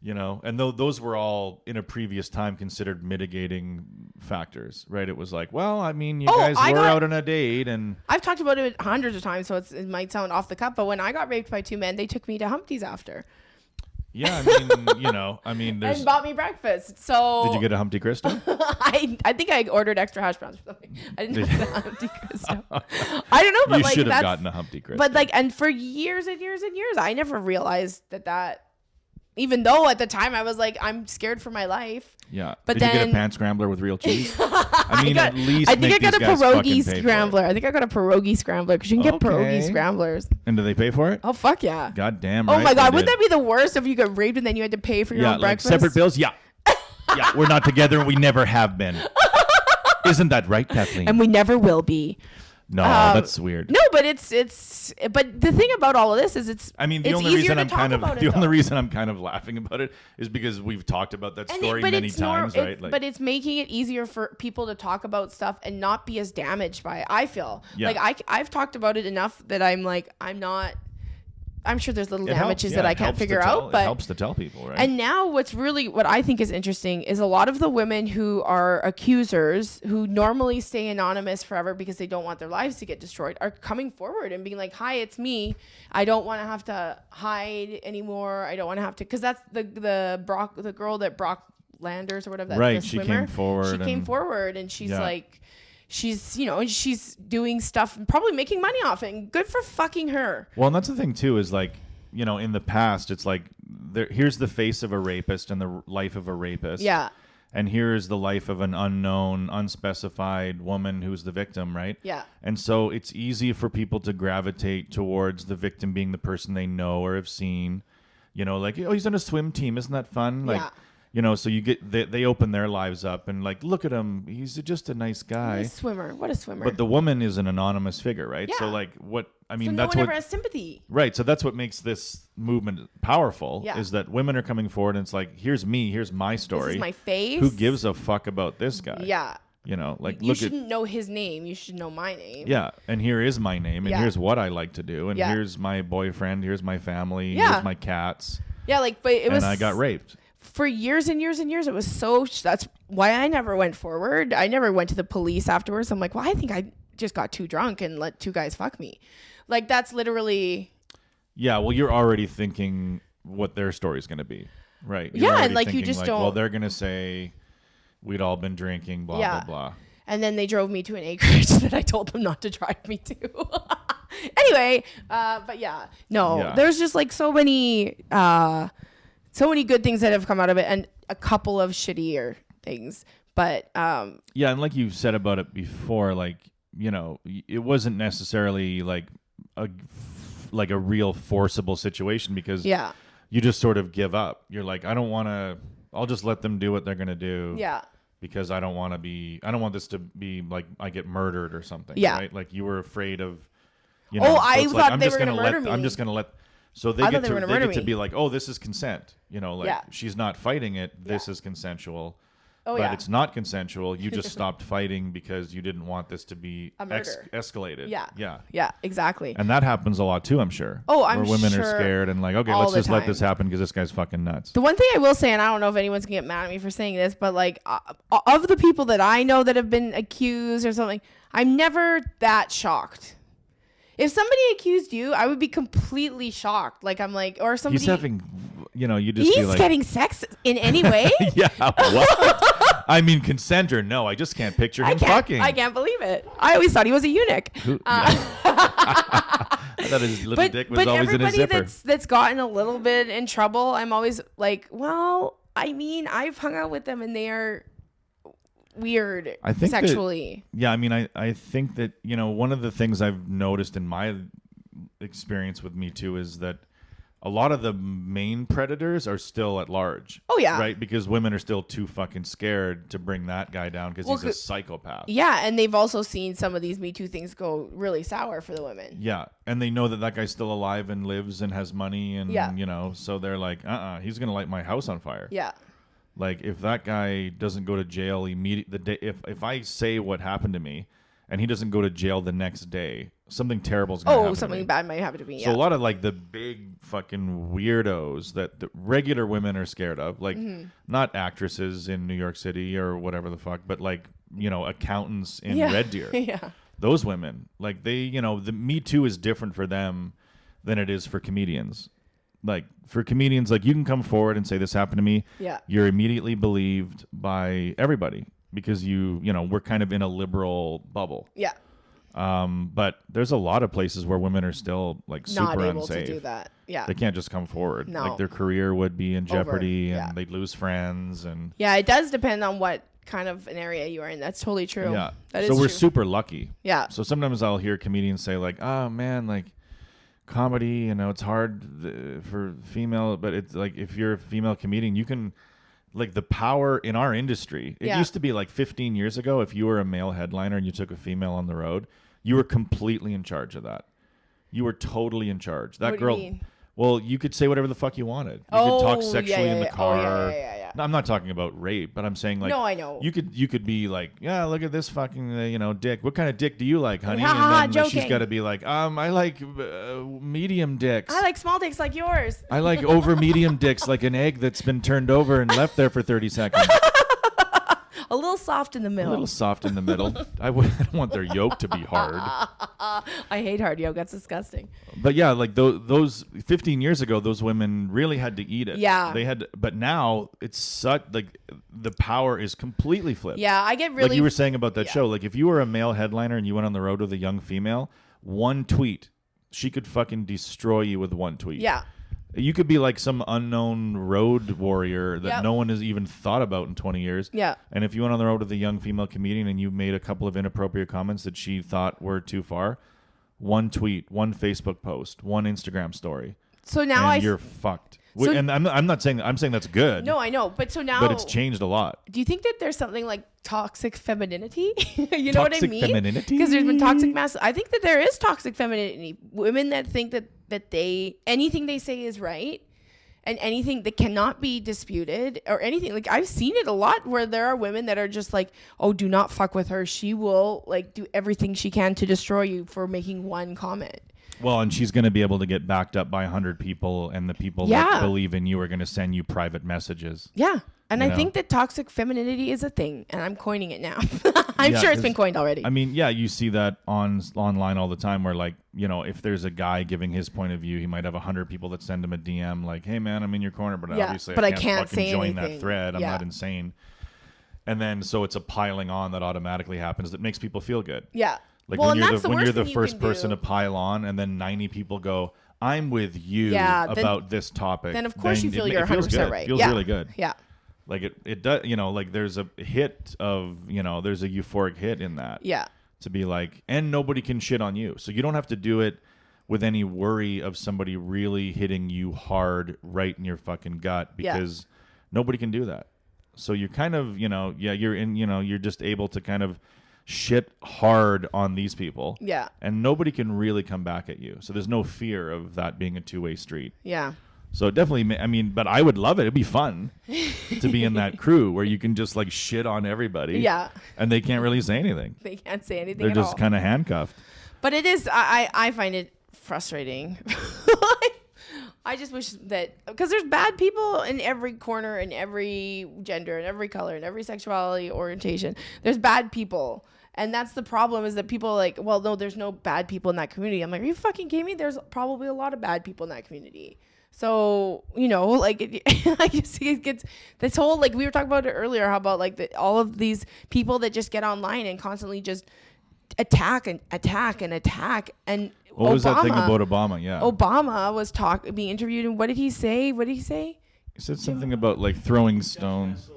You know, and those were all in a previous time considered mitigating factors, right? It was like, well, I mean, you guys were out on a date, and I've talked about it hundreds of times, so it might sound off the cuff, but when I got raped by two men, they took me to Humpty's after. Yeah, I mean, you know, there's. And bought me breakfast. So Did you get a Humpty Cristo? I think I ordered extra hash browns or something. I didn't have the Humpty Cristo. I don't know, but you like should have gotten a Humpty Cristo. But like, and for years and years and years, I never realized that. Even though at the time I was like, I'm scared for my life. Yeah. But Did then you get a pan scrambler with real cheese? I mean, at least I think I got a pierogi pierogi scrambler. I think I got a pierogi scrambler because you can get pierogi scramblers. And do they pay for it? Oh fuck yeah! God damn. Oh right, my god, they wouldn't did. that be the worst if you got raped and then you had to pay for your own like breakfast? separate bills? Yeah. Yeah, we're not together and we never have been. Isn't that right, Kathleen? And we never will be. No, that's weird. No, but but the thing about all of this is I mean, the it's only easier reason to I'm talk kind of about it, the only though. reason I'm kind of laughing about it is because we've talked about that story many times, right? But it's making it easier for people to talk about stuff and not be as damaged by it. I feel like I've talked about it enough that I'm sure there's little damages that I can't figure out, but it helps to tell people, right? And now what I think is interesting is a lot of the women who are accusers, who normally stay anonymous forever because they don't want their lives to get destroyed, are coming forward and being like, hi, it's me. I don't want to have to hide anymore. I don't want to have to, because that's the girl that Brock Landers or whatever, right, the she swimmer. came forward. She came forward and she's like, she's, you know, and she's doing stuff and probably making money off it, and good for fucking her. Well, and that's the thing too, is like, you know, in the past, it's like, here's the face of a rapist and the life of a rapist. Yeah. And here is the life of an unknown, unspecified woman who's the victim, right? Yeah. And so it's easy for people to gravitate towards the victim being the person they know or have seen. You know, like, oh, he's on a swim team. Isn't that fun? Like, You know, so you get they open their lives up and like, look at him, he's just a nice guy. What a swimmer. But the woman is an anonymous figure, right? Yeah. So like, what I mean, so no that's one what ever has sympathy. right. So that's what makes this movement powerful. Yeah. Is that women are coming forward and it's like, here's me, here's my story. This is my face. Who gives a fuck about this guy? Yeah. You know, like You look shouldn't know his name. You should know my name. yeah, and here is my name, and Yeah. here's what I like to do, and Yeah. here's my boyfriend, here's my family, Yeah. here's my cats, Yeah, like, but it was. and I got raped. For years and years and years. It was so. That's why I never went forward. I never went to the police afterwards. I'm like, well, I think I just got too drunk and let two guys fuck me. Like, that's literally. Yeah, well, you're already thinking what their story's going to be, right? You're Yeah, and, already like, you thinking, just Well, don't- they're going to say we'd all been drinking, blah Yeah. blah blah. And then they drove me to an acreage that I told them not to drive me to. Anyway, but yeah, no, Yeah. there's just like so many good things that have come out of it, and a couple of shittier things. But Yeah, and like you said about it before, like, you know, it wasn't necessarily like a real forcible situation because yeah, you just sort of give up. You're like, I don't want to. I'll just let them do what they're going to do. yeah, Because I don't want this to be like I get murdered or something. Yeah. Right. Like you were afraid of. You Oh, so I it's thought I'm they just were gonna let- murder me. I'm just gonna let. So they I get thought they were to gonna murder to me. be like, oh, this is consent. You know, like Yeah. she's not fighting it. This Yeah. is consensual. oh But yeah, it's not consensual. You just stopped fighting because you didn't want this to be A murder. escalated. Yeah. Yeah. yeah, exactly. And that happens a lot too, I'm sure. Oh, I'm where women are sure scared and like, okay, all let's the just let time. this happen because this guy's fucking nuts. The one thing I will say, and I don't know if anyone's gonna get mad at me for saying this, but like of the people that I know that have been accused or something, I'm never that shocked. If somebody accused you, I would be completely shocked. Like I'm like, or somebody. He's having, you know, you just be He's like, getting sex in any way. yeah, what? I mean, consent or no, I just can't picture him fucking. I can't believe it. I always thought he was a eunuch. I thought his little dick was always in his everybody zipper. that's gotten a little bit in trouble, I'm always like, well, I mean, I've hung out with them and they are weird I think that- sexually. Yeah, I mean, I think that, you know, one of the things I've noticed in my experience with Me Too is that a lot of the main predators are still at large. Oh, yeah. Right? Because women are still too fucking scared to bring that guy down because Well, he's a psychopath. Yeah, and they've also seen some of these Me Too things go really sour for the women. Yeah, and they know that that guy's still alive and lives and has money and, Yeah. you know, so they're like, he's going to light my house on fire. Yeah. Like if that guy doesn't go to jail the day, if I say what happened to me and he doesn't go to jail the next day, something terrible is going to happen. Oh, to something me. bad might happen to me. So Yeah. a lot of like the big fucking weirdos that the regular women are scared of, like Mm-hmm. not actresses in New York City or whatever the fuck, but like, you know, accountants in Yeah. Red Deer. yeah. Those women, like they, you know, the Me Too is different for them than it is for comedians. Like for comedians, like you can come forward and say this happened to me. Yeah. You're immediately believed by everybody because you know, we're kind of in a liberal bubble. Yeah. But there's a lot of places where women are still like super Not able unsafe. to do that. Yeah. They can't just come forward. No. Like their career would be in jeopardy yeah. and they'd lose friends and Yeah, it does depend on what kind of an area you are in. That's totally true. yeah. That is so we're true. super lucky. Yeah. So sometimes I'll hear comedians say like, "Oh man, like comedy, you know, it's hard for female, but it's like if you're a female comedian, you can like the power in our industry. It Yeah. used to be like 15 years ago if you were a male headliner and you took a female on the road, you were completely in charge of that. You were totally in charge. That What do you girl mean? Well, you could say whatever the fuck you wanted. You Oh, could talk yeah, sexually in the yeah. Oh, car. yeah. No, I'm not talking about rape, but I'm saying like No, I know. you could be like, yeah, look at this fucking you know dick. What kind of dick do you like, honey? Ha, ha, ha, and then like, she's joking. got to be like, I like medium dicks. I like small dicks like yours. I like over medium dicks, like an egg that's been turned over and left there for 30 seconds. A little soft in the A middle. little soft in the middle. I don't want their yolk to be hard. I hate hard yolk. That's disgusting. But yeah, like those 15 years ago, those women really had to eat it. Yeah. They had, but now it's such like the power is completely flipped. Yeah, I get really. Like you were saying about that yeah. show, like if you were a male headliner and you went on the road with a young female, one tweet, she could fucking destroy you with one tweet. Yeah. You could be like some unknown road warrior that Yep. no one has even thought about in 20 years. Yeah. And if you went on the road with a young female comedian and you made a couple of inappropriate comments that she thought were too far, one tweet, one Facebook post, one Instagram story, So now and you're fucked. So- and I'm not saying, I'm saying that's good. No, I know, but so now, but it's changed a lot. do you think that there's something like toxic femininity? You know what I Toxic mean? femininity? Because there's been toxic I think that there is toxic femininity. Women that think that they anything they say is right, and anything that cannot be disputed or anything. Like I've seen it a lot where there are women that are just like, oh, do not fuck with her. She will like do everything she can to destroy you for making one comment. Well, and she's going to be able to get backed up by 100 people, and the people that believe in you are going to send you private messages. Yeah. And You I know? think that toxic femininity is a thing, and I'm coining it now. I'm Yeah, sure it's 'cause- been coined already. I mean, yeah, you see that online all the time where, like, you know, if there's a guy giving his point of view, he might have 100 people that send him a DM like, hey, man, I'm in your corner, but Yeah, obviously but I I can't, can't fucking say join anything. that thread. I'm Yeah. not insane. And then so it's a piling on that automatically happens that makes people feel good. yeah. Like well, when and you're that's the the when worst you're the thing you first can person do. to pile on, and then 90 people go, I'm with you Yeah, then- about this topic. Then of course you feel you're it feels 100% good. right. Feels yeah. really good. Yeah. Like it does, you know, like there's a hit of, you know, there's a euphoric hit in that. Yeah. To be like, and nobody can shit on you. So you don't have to do it with any worry of somebody really hitting you hard right in your fucking gut, because nobody can do that. So you're kind of, you know, you're just able to kind of shit hard on these people. Yeah. And nobody can really come back at you. So there's no fear of that being a two-way street. Yeah. So definitely, I mean, but I would love it. It'd be fun to be in that crew where you can just like shit on everybody. Yeah. And they can't really say anything. They can't say anything They're at just all. kind of handcuffed. But it is, I find it frustrating. I just wish that, because there's bad people in every corner, in every gender, in every color, in every sexuality orientation. There's bad people. And that's the problem, is that people are like, well, no, there's no bad people in that community. I'm like, are you fucking kidding me? There's probably a lot of bad people in that community. So, you know, like, I just think it gets this whole, like, we were talking about it earlier, how about like all of these people that just get online and constantly just attack and attack and attack. And What was that thing about Obama? Yeah. Obama was being interviewed, and what did he say? He said something about like throwing stones.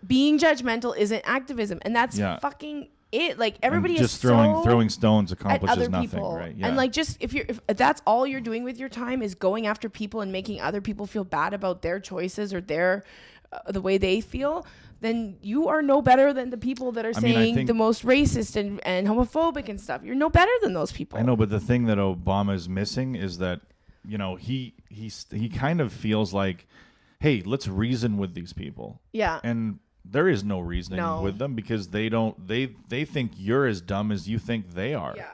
Being judgmental isn't activism, and that's Yeah. fucking it. Like everybody And is just so throwing stones at accomplishes other nothing, people, right? Yeah. and like just if that's all you're doing with your time is going after people and making other people feel bad about their choices or their the way they feel, then you are no better than the people that are I mean, I saying think- the most racist and homophobic and stuff. You're no better than those people. I know, but the thing that Obama is missing is that, you know, he kind of feels like, hey, let's reason with these people. Yeah. And there is no reasoning No. with them, because they think you're as dumb as you think they are. Yeah.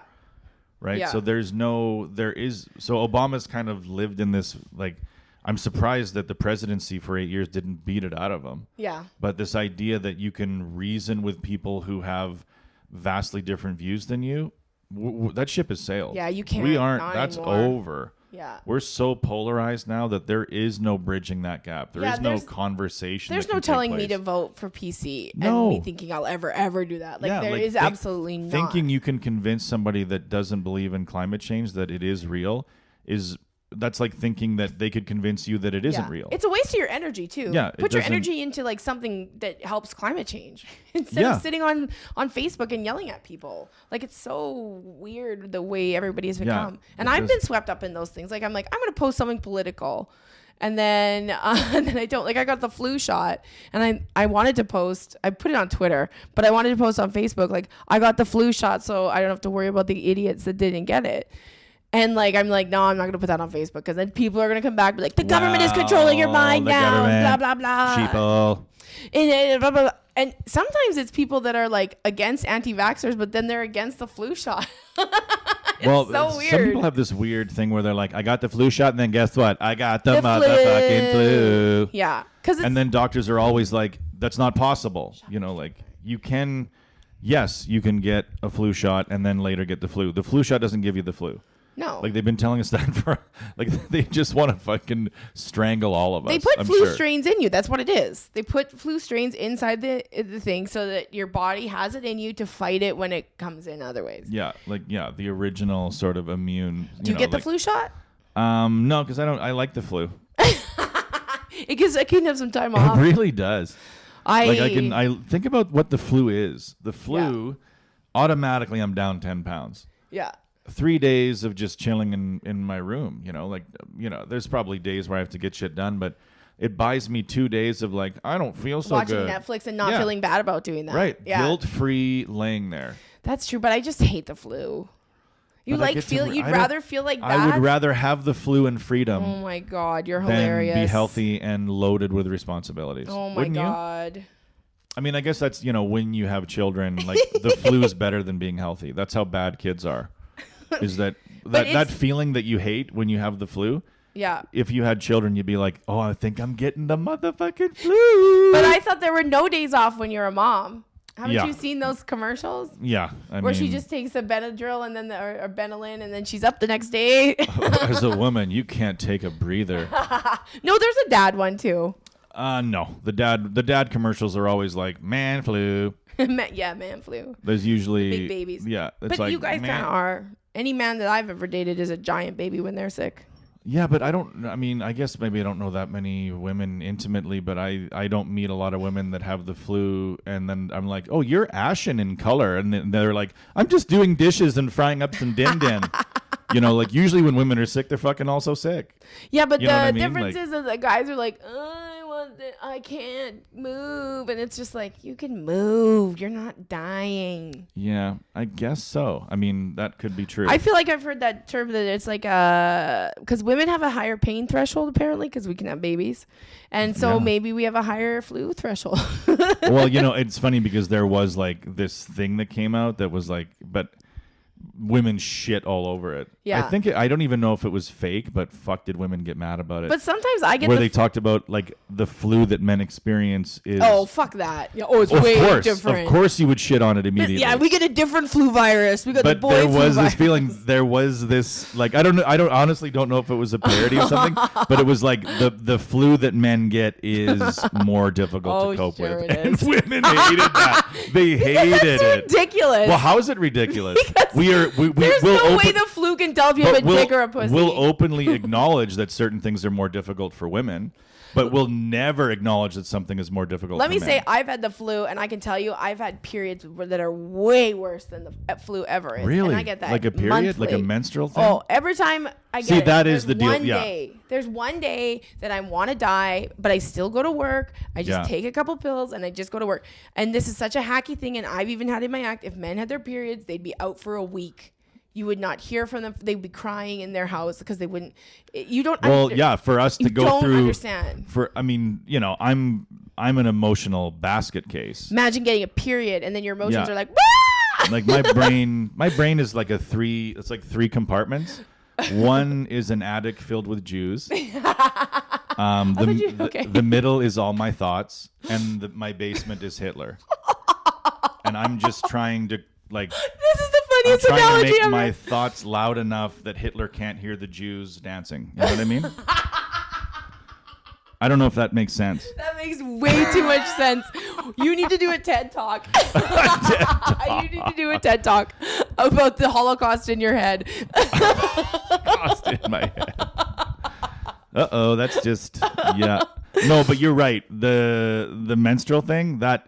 Right. Yeah. So so Obama's kind of lived in this, like, I'm surprised that the presidency for 8 years didn't beat it out of him. Yeah. But this idea that you can reason with people who have vastly different views than you, that ship has sailed. Yeah, you can't, We aren't. not That's anymore. over. Yeah. We're so polarized now that there is no bridging that gap. There Yeah, is no there's- conversation. There's that no can take telling me place. to vote for PC No. and me thinking I'll ever do that. Like there is absolutely not. Thinking you can convince somebody that doesn't believe in climate change that it is real that's like thinking that they could convince you that it isn't real. It's a waste of your energy too. Yeah, it Put your doesn't- energy into like something that helps climate change instead Yeah. of sitting on Facebook and yelling at people. Like it's so weird the way everybody has become. And I've been swept up in those things. Like I'm going to post something political. And then I don't, like I got the flu shot and I wanted to post, I put it on Twitter, but I wanted to post on Facebook, like I got the flu shot so I don't have to worry about the idiots that didn't get it. And like I'm like, no, I'm not gonna put that on Facebook, because then people are gonna come back and be like, the government is controlling your mind the now, government, blah blah blah. Sheeple. And, blah, blah, blah. And sometimes it's people that are like against anti-vaxxers, but then they're against the flu shot. Well, so some weird. people have this weird thing where they're like, I got the flu shot, and then guess what? I got the The motherfucking flu. Yeah, because And then doctors are always like, that's not possible. You know, like you can get a flu shot and then later get the flu. The flu shot doesn't give you the flu. no, Like they've been telling us that for like they just want to fucking strangle all of us. they put I'm flu sure. strains in you. That's what it is. They put flu strains inside the thing so that your body has it in you to fight it when it comes in other ways. Yeah, the original sort of immune. Do you get the flu shot? No, because I like the flu. It gives I can have some time It off. really does. I think about what the flu is. The flu, automatically I'm down 10 pounds. Yeah. 3 days of just chilling in my room. There's probably days where I have to get shit done, but it buys me 2 days of like, I don't feel so Watching good. Netflix and not feeling bad about doing that. Right. Yeah. Guilt-free laying there. That's true, but I just hate the flu. You'd rather feel like that? I would rather have the flu and freedom. Oh my God, you're than hilarious. be healthy and loaded with responsibilities. Oh my Wouldn't God. You? I mean, I guess that's, when you have children, like the flu is better than being healthy. That's how bad kids are. Is that feeling that you hate when you have the flu? Yeah. If you had children, you'd be like, oh, I think I'm getting the motherfucking flu. But I thought there were no days off when you're a mom. Haven't you seen those commercials? Yeah. Where she just takes a Benadryl and then or Benylin and then she's up the next day. As a woman, you can't take a breather. No, there's a dad one too. No. The dad commercials are always like, man flu. Man flu. There's usually Big babies. Yeah. It's but like, you guys kind of are. Any man that I've ever dated is a giant baby when they're sick. Yeah, but I guess maybe I don't know that many women intimately, but I don't meet a lot of women that have the flu, and then I'm like, oh, you're ashen in color, and then they're like, I'm just doing dishes and frying up some din-din. Like usually when women are sick, they're fucking also sick. Yeah, but the mean? difference is that the guys are like, I can't move, and it's just like, you can move, you're not dying. Yeah, I guess so. I mean, that could be true. I feel like I've heard that term that it's like because women have a higher pain threshold apparently because we can have babies, and so maybe we have a higher flu threshold. Well, it's funny because there was like this thing that came out that was like, but women shit all over it. Yeah. I don't even know if it was fake, but fuck, did women get mad about it? But sometimes I get where they talked about like the flu that men experience is. Oh, fuck that. Yeah, it's way different. Of course you would shit on it immediately. Yeah, we get a different flu virus. We got the boy flu virus. But there was this feeling, there was this, like, I honestly don't know if it was a parody or something, but it was like the flu that men get is more difficult to cope with. And women hated that. They hated it. Ridiculous. Well, how is it ridiculous? There's no way the flu can tell if you have a dick or a pussy. We'll openly acknowledge that certain things are more difficult for women, but we'll never acknowledge that something is more difficult for men. Let me say, I've had the flu, and I can tell you, I've had periods that are way worse than the flu ever is. Really? And I get that like a period? monthly. Like a menstrual thing? Oh, every time I get See, it. that is the deal. There's one day that I want to die, but I still go to work. I just take a couple pills, and I just go to work. And this is such a hacky thing, and I've even had in my act, if men had their periods, they'd be out for a week. You would not hear from them. They'd be crying in their house because they wouldn't. You don't. Well, yeah, for us to go through. Understand. I'm an emotional basket case. Imagine getting a period and then your emotions are like. Like my brain is like it's like three compartments. One is an attic filled with Jews. The middle is all my thoughts, and my basement is Hitler. And I'm just trying to like. This is the funniest I'm trying analogy to make ever. my thoughts loud enough that Hitler can't hear the Jews dancing. You know what I mean? I don't know if that makes sense. That makes way too much sense. You need to do a TED Talk. You need to do a TED Talk about the Holocaust in your head. Holocaust in my head. Uh-oh, that's just, yeah. No, but you're right. The menstrual thing, that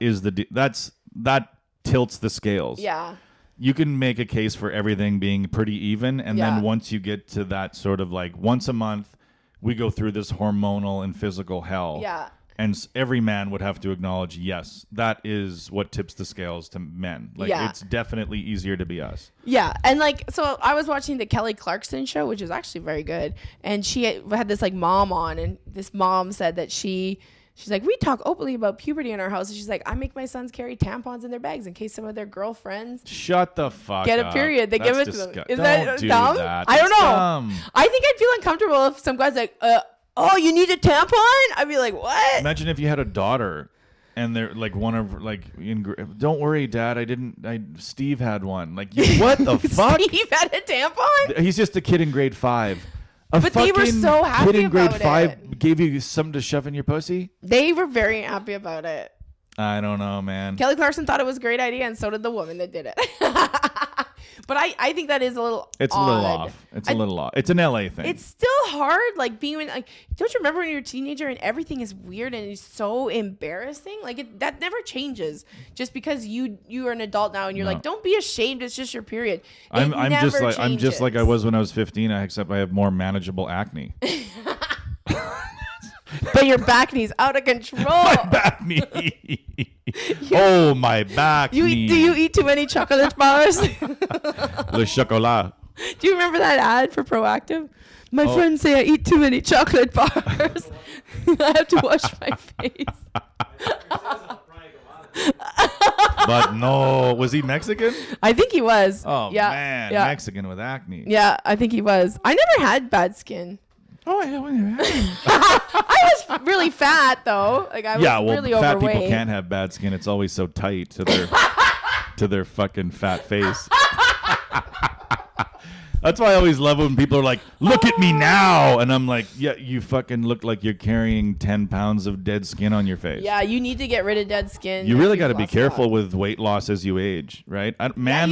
tilts the scales. Yeah. You can make a case for everything being pretty even, and then once you get to that sort of like once a month, we go through this hormonal and physical hell. Yeah. And every man would have to acknowledge, yes, that is what tips the scales to men. Like, it's definitely easier to be us. Yeah. And like, so I was watching the Kelly Clarkson show, which is actually very good. And she had this like mom on, and this mom said that she's like, we talk openly about puberty in our house. And she's like, I make my sons carry tampons in their bags in case some of their girlfriends shut the fuck get up. a period. They That's give it to them. Is Don't that do dumb? That. I don't know. Dumb. I think I'd feel uncomfortable if some guy's like, oh, you need a tampon? I'd be like, what? Imagine if you had a daughter and they're like one of like, don't worry, Dad, Steve had one. Like, what the fuck? Steve had a tampon? He's just a kid in grade 5. But they were so happy kid in grade about 5 it. gave you something to shove in your pussy? They were very happy about it. I don't know, man. Kelly Clarkson thought it was a great idea, and so did the woman that did it. But I think that is a little It's odd. a little off. It's a little off. It's an LA thing. It's still hard, like being like. Don't you remember when you're a teenager and everything is weird and it's so embarrassing? Like that never changes just because you are an adult now and you're like, don't be ashamed. It's just your period. I'm just like I was when I was 15, except I have more manageable acne. But your back knee's out of control. Back knee. Oh, my back knee. Do you eat too many chocolate bars? Le chocolat. Do you remember that ad for Proactive? My friends say I eat too many chocolate bars. I have to wash my face. But no, was he Mexican? I think he was. Oh, yeah, man. yeah. Mexican with acne. Yeah, I think he was. I never had bad skin. Oh, I was really fat though. Like I was really fat overweight. people can't have bad skin. It's always so tight to their to their fucking fat face. That's why I always love when people are like, "Look at me now," and I'm like, "Yeah, you fucking look like you're carrying 10 pounds of dead skin on your face." Yeah, you need to get rid of dead skin. You really got to be careful with weight loss as you age, right? Man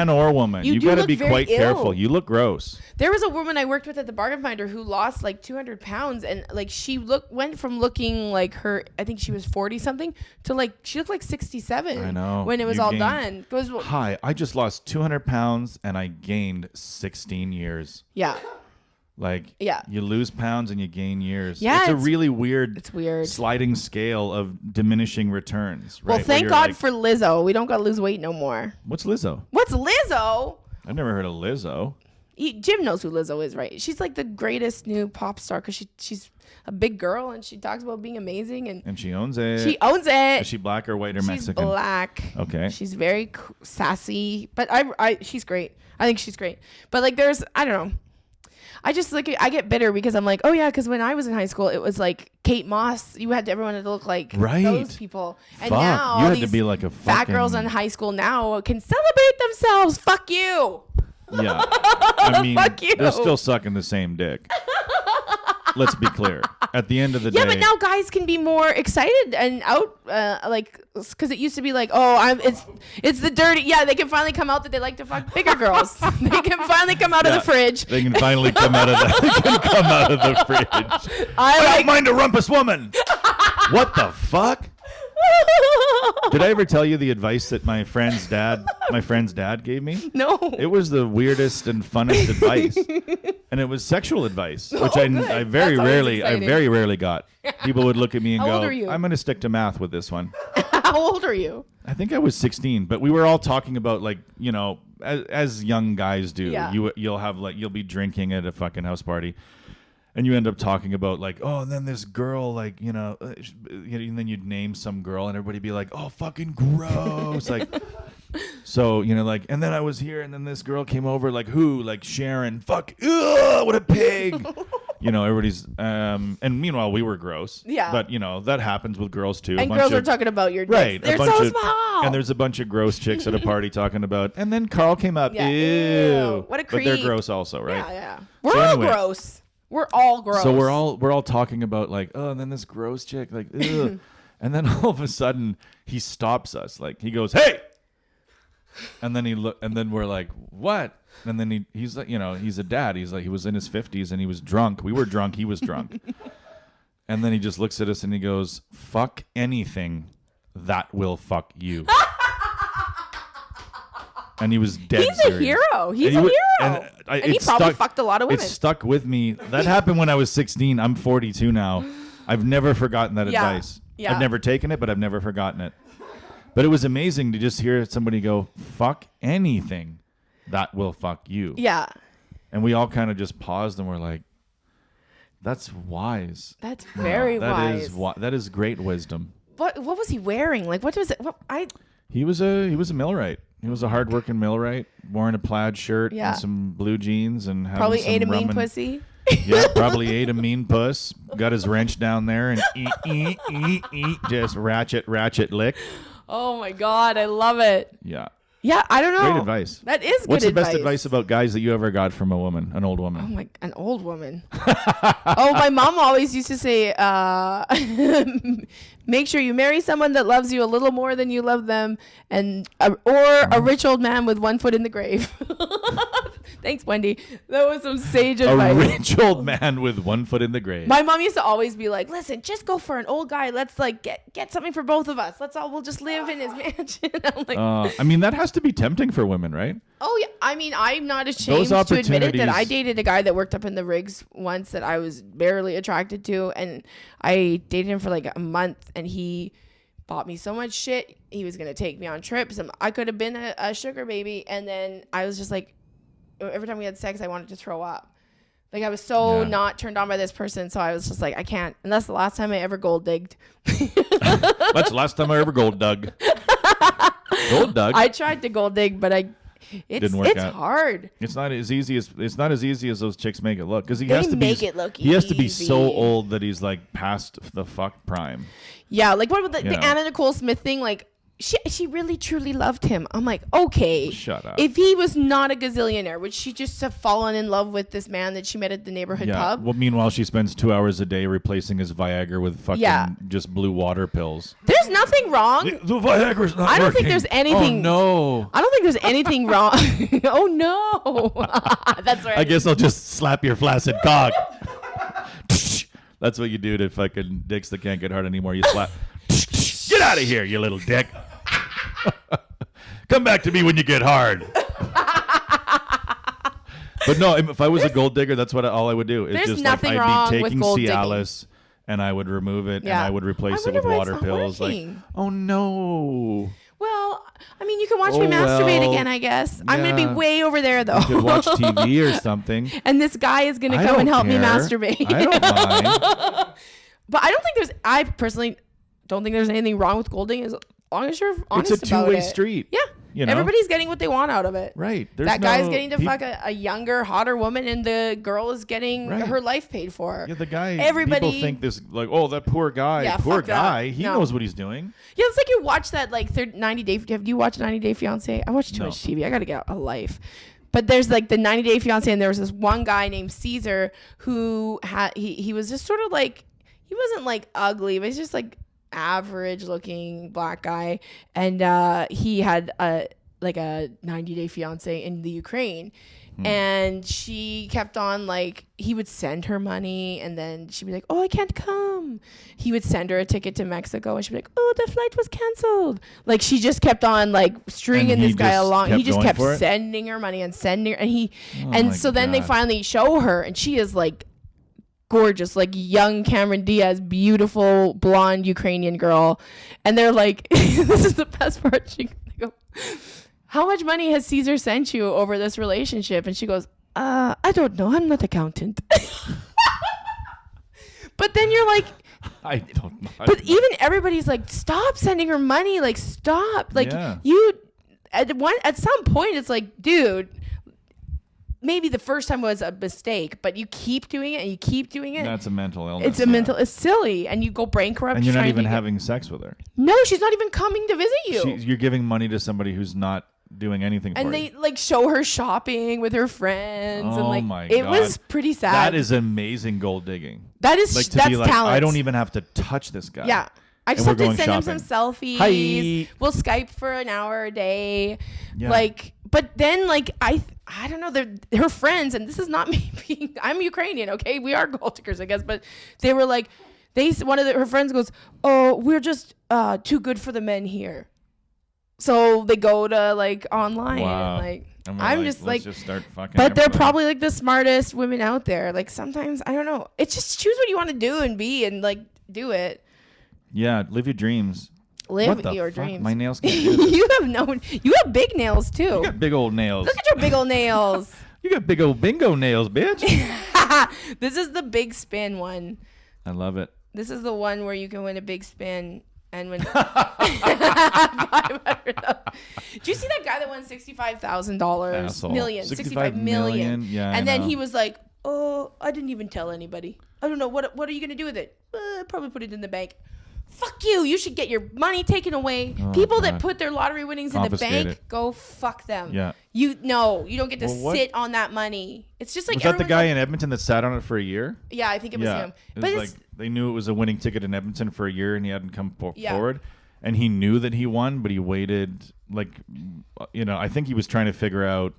or woman, you got to be quite careful. You look gross. There was a woman I worked with at the Bargain Finder who lost like 200 pounds, and like she went from looking like her, I think she was 40 something, to like she looked like 67. I know. When it was all done. Hi, I just lost 200 pounds and I gained 16 years. Yeah. Like, yeah, you lose pounds and you gain years. Yeah, it's a really weird, weird sliding scale of diminishing returns. Right? Well, thank God for Lizzo. We don't got to lose weight no more. What's Lizzo? What's Lizzo? I've never heard of Lizzo. Jim knows who Lizzo is, right? She's like the greatest new pop star because she's a big girl and she talks about being amazing and she owns it. She owns it. Is she black or white or she's Mexican? She's black. Okay. She's very sassy, but she's great. I think she's great. But like, I don't know. I just like I get bitter because I'm like, oh yeah, because when I was in high school, it was like Kate Moss. You had everyone to look like those people, and now you had to be like a fat girls in high school now can celebrate themselves. Fuck you. Yeah, I mean, fuck you. They're still sucking the same dick. Let's be clear. At the end of the day, but now guys can be more excited and out, like, because it used to be like, oh, it's the dirty. Yeah, they can finally come out that they like to fuck bigger girls. They can finally come out of the fridge. They can finally come out of the fridge. I don't mind a rumpus woman. What the fuck? Did I ever tell you the advice that my friend's dad gave me? No. It was the weirdest and funnest advice. And it was sexual advice, which I very rarely got. People would look at me and How go, old are you? I'm going to stick to math with this one. How old are you? I think I was 16, but we were all talking about, like, you know, as young guys do, you'll be drinking at a fucking house party. And you end up talking about, like, oh, and then this girl, like, and then you'd name some girl and everybody be like, oh, fucking gross. Like, so, like, and then I was here and then this girl came over, like, who? Like, Sharon. Fuck, ugh, what a pig. Everybody's, and meanwhile, we were gross. Yeah. But, that happens with girls too. And girls are talking about your dicks. Right. They're so small. And there's a bunch of gross chicks at a party talking about, and then Carl came up. Yeah. Ew. What a creep. But they're gross also, right? Yeah. We're all gross. We're all gross. So we're all talking about, like, oh, and then this gross chick, like, ugh. And then all of a sudden he stops us, like, he goes, hey, and then we're like, what? And then he's like, he's a dad. He's like, he was in his 50s and he was drunk. We were drunk. He was drunk. And then he just looks at us and he goes, fuck anything that will fuck you. And he was dead He's serious. a hero. He's a hero. And he probably fucked a lot of women. It stuck with me. That happened when I was 16. I'm 42 now. I've never forgotten that advice. Yeah. I've never taken it, but I've never forgotten it. But it was amazing to just hear somebody go, fuck anything that will fuck you. Yeah. And we all kind of just paused and we're like, that's wise. That's very wise. That is great wisdom. What was he wearing? Like, what was it? He was a millwright. He was a hardworking millwright, wearing a plaid shirt and some blue jeans and having probably some ate a rum mean pussy. Yeah, probably ate a mean puss. Got his wrench down there and eat, just ratchet lick. Oh my God, I love it. Yeah. Yeah, I don't know. Great advice. That is good What's the advice. best advice about guys that you ever got from a woman, an old woman? Oh my, an old woman. Oh, my mom always used to say, make sure you marry someone that loves you a little more than you love them, and or a rich old man with one foot in the grave. Thanks, Wendy. That was some sage advice. A rich old man with one foot in the grave. My mom used to always be like, listen, just go for an old guy. Let's like get something for both of us. We'll just live in his mansion. I'm like, I mean, that has to be tempting for women, right? oh yeah. I mean, I'm not ashamed Those to admit it that opportunities- I dated a guy that worked up in the rigs once that I was barely attracted to, and I dated him for like a month, and he bought me so much shit. He was gonna take me on trips, and I could have been a sugar baby. And then I was just like, every time we had sex, I wanted to throw up. Like I was so not turned on by this person, so I was just like, I can't. And that's the last time I ever gold digged. That's the last time I ever gold dug. Gold dug. I tried to gold dig, but Didn't work it's out. hard. It's not as easy as those chicks make it look, because he They has to make be it look he has to be easy. so old that he's like past the fuck prime. Yeah, like what about the Yeah. Anna Nicole Smith thing? Like she really truly loved him. I'm like, okay, Shut up. If he was not a gazillionaire, would she just have fallen in love with this man that she met at the neighborhood Yeah. pub? Well, meanwhile, she spends 2 hours a day replacing his Viagra with fucking just blue water pills. There's nothing wrong. The Viagra's not I don't think working. there's anything- Oh, no. I don't think there's anything wrong. Oh no, that's right. I guess I'll just slap your flaccid cock. That's what you do to fucking dicks that can't get hard anymore. You slap. Get out of here, you little dick. Come back to me when you get hard. But no, if I was a gold digger, that's all I would do. Is There's just nothing like wrong I'd be with taking gold digging. Cialis and I would remove it and Yeah. I would replace I it with wonder why water it's not pills. working. Like, oh no. Well, I mean, you can watch Oh, me masturbate well, again, I guess. I'm gonna be yeah. way over there though. You could watch TV or something. And this guy is gonna I come and don't help me care. masturbate. I don't mind. But I don't think I personally don't think there's anything wrong with golding as long as you're honest It's a about two-way it. street. Yeah. You know? Everybody's getting what they want out of it. Right. That guy's getting to fuck a younger, hotter woman, and the girl is getting Right. her life paid for. Yeah, the guy. Everybody- People think this like, oh, that poor guy. Yeah, poor fuck that. guy. He No. knows what he's doing. Yeah, it's like you watch that like 90 Day. Have you watched 90 Day Fiance? I watch too No. much TV. I gotta get a life. But there's like the 90 Day Fiance, and there was this one guy named Caesar who had he was just sort of like, he wasn't like ugly, but he's just like average looking black guy, and he had a 90 Day Fiance in the Ukraine. And she kept on like, he would send her money, and then she'd be like, oh, I can't come. He would send her a ticket to Mexico, and she'd be like, oh, the flight was canceled. Like she just kept on like stringing And he this guy just along. He kept just going kept for it? sending her money and sending her, and my and so then they God. finally show her, and she is like gorgeous, like young Cameron Diaz, beautiful blonde Ukrainian girl. And they're like, this is the best part. They go, how much money has Caesar sent you over this relationship? And she goes, I don't know. I'm not accountant. But then you're like, I don't know. but even everybody's like, stop sending her money. Like, stop. Like Yeah. you, at some point, it's like, dude, maybe the first time was a mistake, but you keep doing it and you keep doing it. That's a mental illness. It's a mental. It's silly, and you go bankrupt. And you're not trying even to get- having sex with her. No, she's not even coming to visit you. You're giving money to somebody who's not doing anything for And you. they like show her shopping with her friends, and Oh like my it God. was pretty sad. That is amazing gold digging. that is Like to that's be like, talent. I don't even have to touch this guy. Yeah. I And just we're have to going send him some shopping. selfies. Hi. We'll Skype for an hour a day. Yeah. Like, but then like I don't know. They're her friends, and this is not me being. I'm Ukrainian, okay? We are gold diggers, I guess. But they were like, one of her friends goes, "Oh, we're just too good for the men here." So they go to like online, Wow. and like And we're I'm like, just let's like, just start fucking. but they're everybody. probably like the smartest women out there. Like sometimes I don't know. It's just choose what you want to do and be, and like do it. Yeah, live your dreams. Live What the your fuck? dreams. My nails can't do this. You have big nails too. You got big old nails. Look at your big old nails. You got big old bingo nails, bitch. This is the big spin one. I love it. This is the one where you can win a big spin and win. Do you see that guy that won $65,000 Asshole. million, 65 million? Yeah, I and then know. he was like, "Oh, I didn't even tell anybody. I don't know what are you gonna do with it? Probably put it in the bank." fuck you. You should get your money taken away. Oh, People that God. put their lottery winnings in the Confiscate bank, it. go fuck them. Yeah. You don't get to Well, what- sit on that money. It's just like Was that the everyone's guy like- in Edmonton that sat on it for a year? Yeah, I think it was him. It But was it's like they knew it was a winning ticket in Edmonton for a year, and he hadn't come Yeah. forward. And he knew that he won, but he waited. Like, I think he was trying to figure out,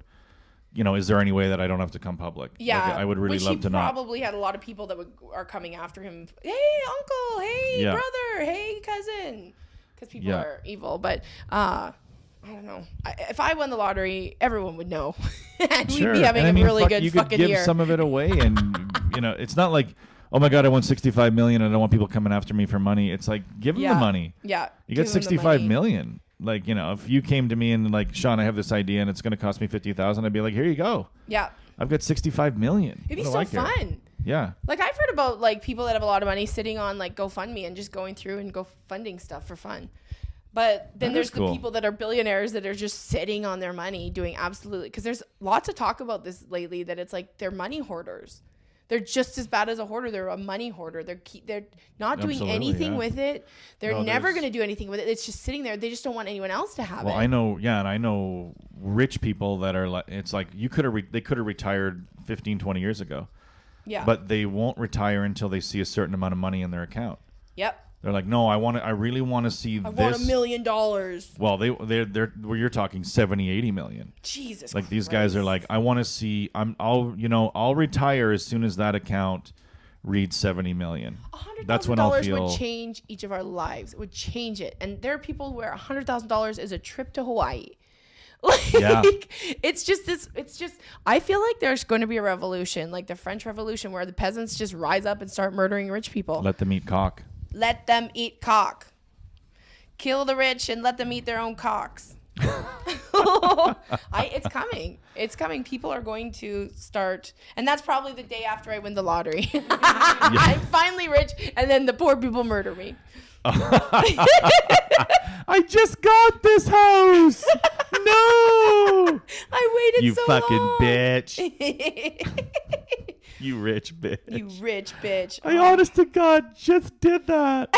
is there any way that I don't have to come public? yeah, Like, I would really which love he to not. probably had a lot of people that are coming after him. Hey, uncle. Hey, Yeah. brother. Hey, cousin. Because people Yeah. are evil. But I don't know. If I won the lottery, everyone would know, and Sure. we'd be having And I mean, a really good you could fucking give year. some of it away, and it's not like, oh my God, I won 65 million. I don't want people coming after me for money. It's like, give them the money. Yeah, You give get them the 65 money. million. Like, if you came to me and like, Sean, I have this idea and it's going to cost me 50,000, I'd be like, here you go. Yeah, I've got 65 million. it'd be What do so I care? fun. Yeah. Like I've heard about like people that have a lot of money sitting on like GoFundMe and just going through and go funding stuff for fun. But then That there's is the cool. people that are billionaires that are just sitting on their money doing absolutely, because there's lots of talk about this lately that it's like they're money hoarders. They're just as bad as a hoarder. They're a money hoarder. They're not doing Absolutely, anything yeah. with it. They're No, never there's- going to do anything with it. It's just sitting there. They just don't want anyone else to have Well, it. I know, and I know rich people that are like, it's like they could have retired 15, 20 years ago, Yeah. but they won't retire until they see a certain amount of money in their account. Yep. They're like, no, I really want to see I this. want $1 million. Well, they're where you're talking 70, 80 million. Jesus. Like these guys are like, I want to see. I'll retire as soon as that account reads 70 million. That's when I'll $100,000 feel. would change each of our lives. It would change it. And there are people where $100,000 is a trip to Hawaii. Like, Yeah. it's just this. It's just. I feel like there's going to be a revolution, like the French Revolution, where the peasants just rise up and start murdering rich people. Let them eat cock. Let them eat cock. Kill the rich and let them eat their own cocks. It's coming. It's coming. People are going to start, and that's probably the day after I win the lottery. I'm finally rich, and then the poor people murder me. I just got this house. No. I waited You so fucking long. bitch. You rich bitch. You rich bitch. I honest to God just did that.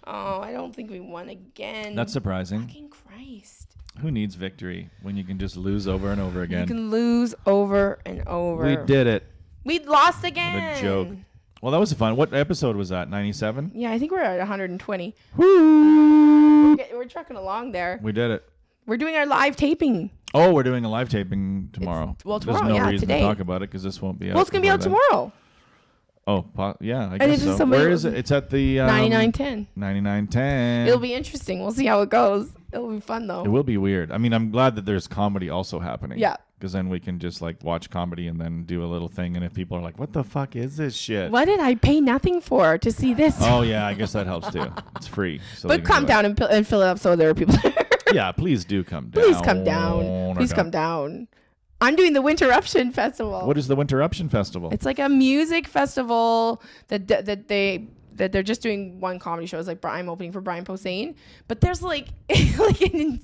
Oh, I don't think we won again. That's surprising. Fucking Christ. Who needs victory when you can just lose over and over You again? can lose over and over. We did it. We lost again. What a joke. Well, that was fun. What episode was that? 97? Yeah, I think we're at 120. Woo! We're trucking along there. We did it. We're doing our live taping. Oh, we're doing a live taping tomorrow. Well, There's tomorrow, no yeah, reason today. to talk about it because this won't be out. Well, it's going to be out before then. tomorrow. Oh, yeah, I And guess it's just so. somebody- Where is it? It's at the 9910. 9910. It'll be interesting. We'll see how it goes. It'll be fun, though. It will be weird. I mean, I'm glad that there's comedy also happening. Yeah. Because then we can just like watch comedy and then do a little thing. And if people are like, what the fuck is this shit? What did I pay nothing for to see this? Oh, yeah, I guess that helps too. It's free. So they But can calm do down and fill it up so there are people there. that. Yeah, please do come down. Please come down. Please come down. I'm doing the Winterruption Festival. What is the Winterruption Festival? It's like a music festival that they're just doing one comedy show. It's like I'm opening for Brian Posehn, but there's like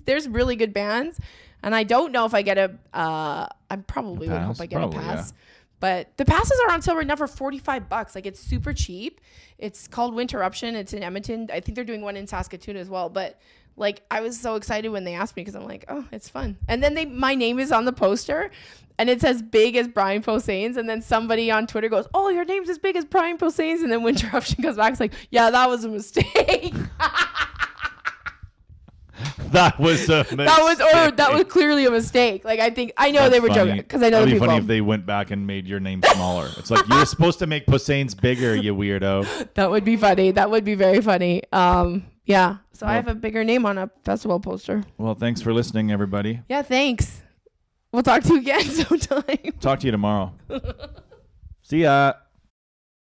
there's really good bands, and I don't know if I get I probably would hope I get Probably, a pass. yeah. But the passes are on sale right now for $45. Like it's super cheap. It's called Winterruption. It's in Edmonton. I think they're doing one in Saskatoon as well. But like I was so excited when they asked me because I'm like, oh, it's fun. And then my name is on the poster, and it's as big as Brian Posehn's. And then somebody on Twitter goes, oh, your name's as big as Brian Posehn's. And then Winterruption comes back. It's like, yeah, that was a mistake. That was a mistake. that was clearly a mistake. Like I know they were joking because I know That'd the be people. funny if they went back and made your name smaller. It's like you were supposed to make Posehn's bigger, you weirdo. That would be funny. That would be very funny. Yeah. So I Well- have a bigger name on a festival poster. Well, thanks for listening, everybody. Yeah, thanks. We'll talk to you again sometime. Talk to you tomorrow. See ya.